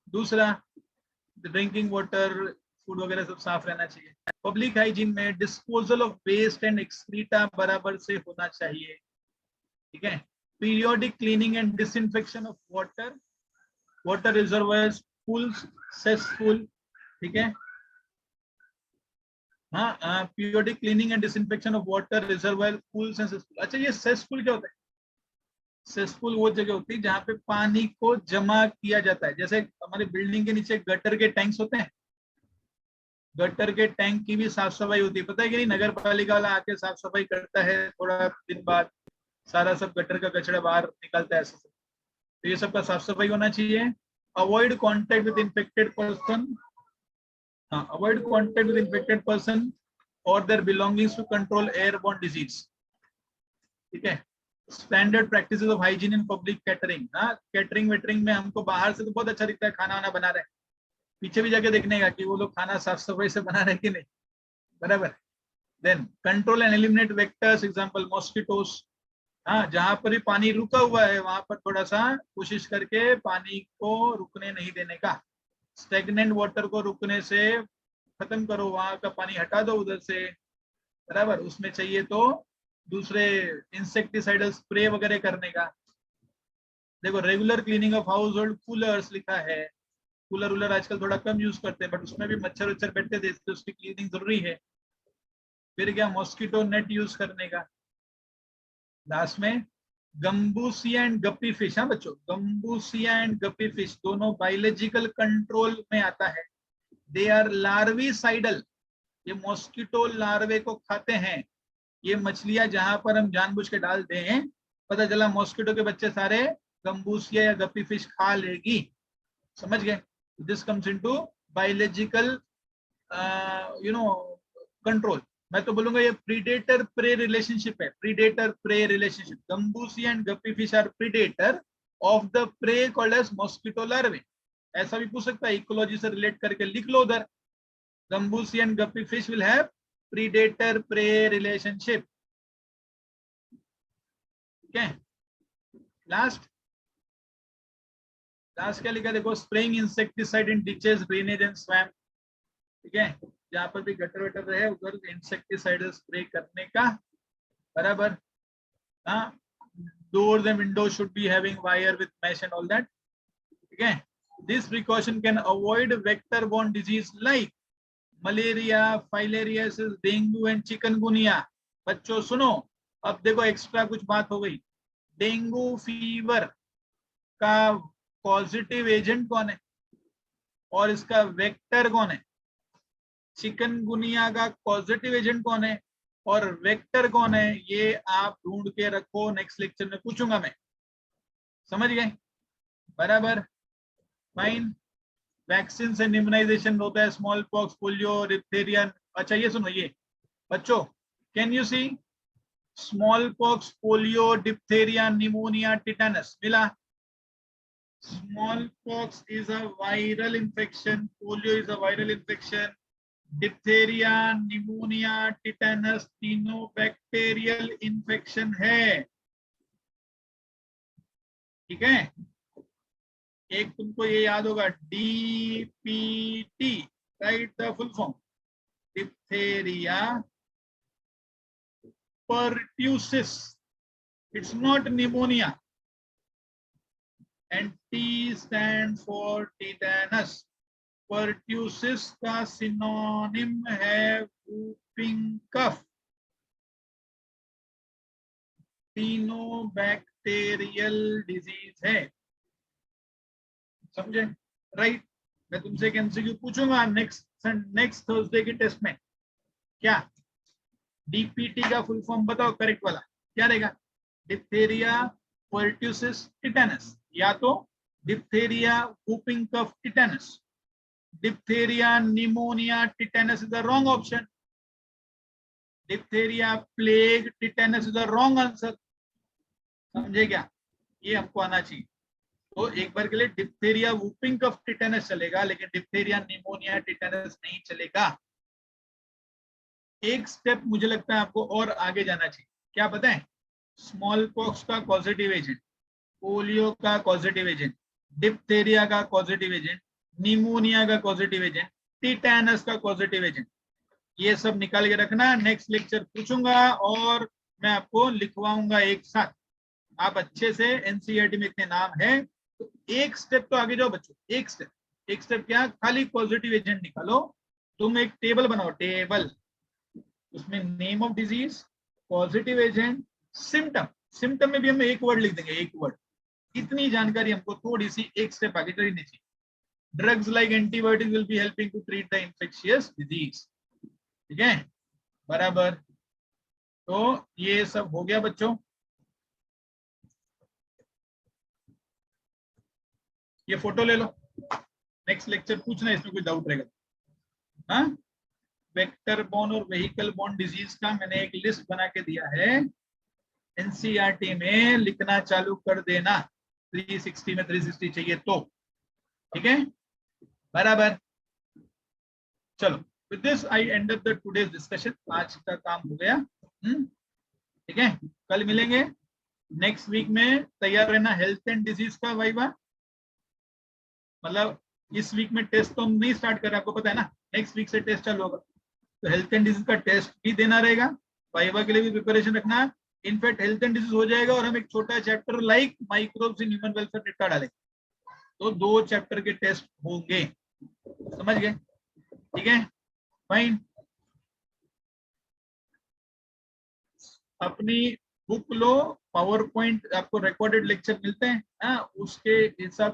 A: दूसरा, ड्रिंकिंग वाटर, फूड वगैरह सब साफ रहना चाहिए. पब्लिक हाइजीन में disposal of waste and excreta बराबर से होना चाहिए. ठीक है. Periodic cleaning and disinfection of water, water reservoirs, pools, cesspool. ठीक है. हाँ periodic cleaning and disinfection of water reservoir, pools and cesspool. अच्छा ये सेसपूल क्या होता है. सेसपूल वो जगह होती है जहाँ पे पानी को जमा किया जाता है. जैसे हमारे बिल्डिंग के नीचे गटर के टैंक्स होते हैं, गटर के टैंक की भी साफ सफाई होती है. पता है कि नहीं, नगर पालिका वाला आके साफ सफाई करता है थोड़ा दिन बाद. सारा सब गटर का कचरा बाहर निकलता है ऐसे. तो ये सब का साफ सफाई होना चाहिए. Avoid contact with infected person. हाँ avoid contact with infected person और their belongings to control airborne disease. ठीक है. Standard practices of hygiene in public catering. हाँ कैटरिंग वेटरिंग में हमको बाहर से तो बहुत अच्छा दिखता है, खाना वाना बना रहे हैं. पीछे भी जाके देखने का कि वो लोग खाना साफ सफाई से बना रहे कि नहीं, बराबर. Then control and eliminate vectors, example mosquitoes. हाँ जहां पर भी पानी रुका हुआ है वहां पर थोड़ा सा कोशिश करके पानी को रुकने नहीं देने का. स्टेगनेंट वाटर को रुकने से खत्म करो, वहां का पानी हटा दो उधर से, बराबर. उसमें चाहिए तो दूसरे इंसेक्टिसाइडल स्प्रे वगैरह करने का. देखो regular cleaning of house hold coolers लिखा है. कूलर वूलर आजकल थोड़ा कम यूज करते हैं, बट उसमें भी मच्छर उच्छर बैठते थे, इसलिए उसकी क्लीनिंग जरूरी है. फिर क्या, मॉस्किटो नेट यूज करने का. लास्ट में गंबूसिया एंड गप्पी फिश. हाँ बच्चों, गंबूसिया एंड गप्पी फिश दोनों बायोलॉजिकल कंट्रोल में आता है. They are larvicidal. ये मॉस्किटो लार्वे को खाते हैं. ये मछलियां जहां पर हम जानबूझ के डाल दें, पता चला मॉस्किटो के बच्चे सारे गंबूसिया या गप्पी फिश खा लेगी. समझ गए. This comes into biological control. मैं तो बोलूंगा ये प्रीडेटर प्रे रिलेशनशिप है. Predator prey relationship. Gambusia and guppy fish are predator of the prey called as mosquito larvae. ऐसा भी पूछ सकता है, इकोलॉजी से रिलेट करके लिख लो उधर. Gambusia and guppy fish will have predator prey relationship. ठीक है. लास्ट क्या लिखा देखो, spraying insecticide in ditches, drainage and swamp. ठीक है. जहां पर भी गटर वटर रहे उधर इंसेक्टिसाइड स्प्रे करने का, बराबर. हाँ doors and windows should be having wire with mesh and all that. ठीक है. This precaution can avoid vector borne disease like malaria, filariasis, dengue and chikungunya. बच्चों सुनो, अब देखो एक्स्ट्रा कुछ बात हो गई. डेंगू फीवर का पॉजिटिव एजेंट कौन है और इसका वेक्टर कौन है, चिकनगुनिया का पॉजिटिव एजेंट कौन है और वेक्टर कौन है, ये आप ढूंढ के रखो, नेक्स्ट लेक्चर में पूछूंगा मैं। समझ गए? बराबर, फाइन। वैक्सीन से इम्यूनाइजेशन होता है, स्मॉल पॉक्स, पोलियो, डिप्थीरिया। अच्छा ये सुनो, ये बच्चों can you see, smallpox, polio, diphtheria, pneumonia, tetanus मिला। Smallpox is a viral infection, polio is a viral infection, diphtheria, pneumonia, tetanus तीनों बैक्टीरियल इन्फेक्शन है। ठीक है, एक तुमको ये याद होगा, DPT, right the full form, diphtheria pertussis, it's not pneumonia, and T stands for tetanus. Pertussis का सिनोनिम है whooping cough। तीनों बैक्टीरियल डिजीज है, समझे? राइट। मैं तुमसे एक एमसीक्यू पूछूंगा नेक्स्ट थर्सडे के टेस्ट में। क्या डीपीटी का फुल फॉर्म बताओ, करेक्ट वाला क्या रहेगा? डिप्थेरिया, पर्ट्यूसिस, टिटेनस, या तो diphtheria, whooping cough, tetanus. Diphtheria, pneumonia, tetanus is the wrong option. Diphtheria, plague, tetanus is the wrong answer. समझे क्या? ये हमको आना चाहिए। तो एक बार के लिए डिप्थेरिया, whooping cough, टिटेनस चलेगा, लेकिन डिप्थेरिया, निमोनिया, टिटेनस नहीं चलेगा। एक स्टेप मुझे लगता है आपको और आगे जाना चाहिए। क्या पता है? स्मॉल पॉक्स का पॉजिटिव एजेंट, पोलियो का पॉजिटिव एजेंट, डिप्थेरिया का पॉजिटिव एजेंट, निमोनिया का पॉजिटिव एजेंट, टिटेनस का पॉजिटिव एजेंट, ये सब निकाल के रखना। नेक्स्ट लेक्चर पूछूंगा और मैं आपको लिखवाऊंगा एक साथ। आप अच्छे से एनसीईआरटी में इतने नाम है, तो एक स्टेप तो आगे जाओ बच्चों। एक स्टेप क्या, खाली पॉजिटिव एजेंट निकालो। तुम एक टेबल बनाओ, टेबल, उसमें name of disease, positive agent, symptom. Symptom में भी हम एक वर्ड लिख देंगे, एक वर्ड। इतनी जानकारी हमको थोड़ी सी एक स्टेप आगे करनी चाहिए। Drugs like antibiotics will be helping to treat the infectious disease. ठीक है, बराबर। तो ये सब हो गया बच्चों। ये फोटो ले लो, नेक्स्ट लेक्चर पूछना इसमें कोई डाउट रहेगा। हाँ, वेक्टर बोर्न और व्हीकल बोर्न डिजीज का मैंने एक लिस्ट बना के दिया है, एनसीईआरटी में लिखना चालू कर देना। 360 में 360 चाहिए तो, ठीक है, बराबर। चलो, with this I and up the today's discussion. आज का काम हो गया। ठीक है, कल मिलेंगे। नेक्स्ट वीक में तैयार रहना हेल्थ एंड डिजीज का वाइवा। मतलब इस वीक में टेस्ट तो हम नहीं स्टार्ट कर रहे, आपको पता है ना, नेक्स्ट वीक से टेस्ट चालू होगा। तो हेल्थ एंड डिजीज का टेस्ट भी देना रहेगा, वाइवा के लिए भी प्रिपरेशन रखना है। इनफैक्ट हेल्थ एंड डिजीज हो जाएगा और हम एक छोटा chapter like microbes in human welfare निपटा डालेंगे। तो 2 चैप्टर के टेस्ट होंगे, समझ गए? ठीक है, फाइन। अपनी बुक लो, पावर पॉइंट आपको रिकॉर्डेड लेक्चर मिलते हैं, उसके हिसाब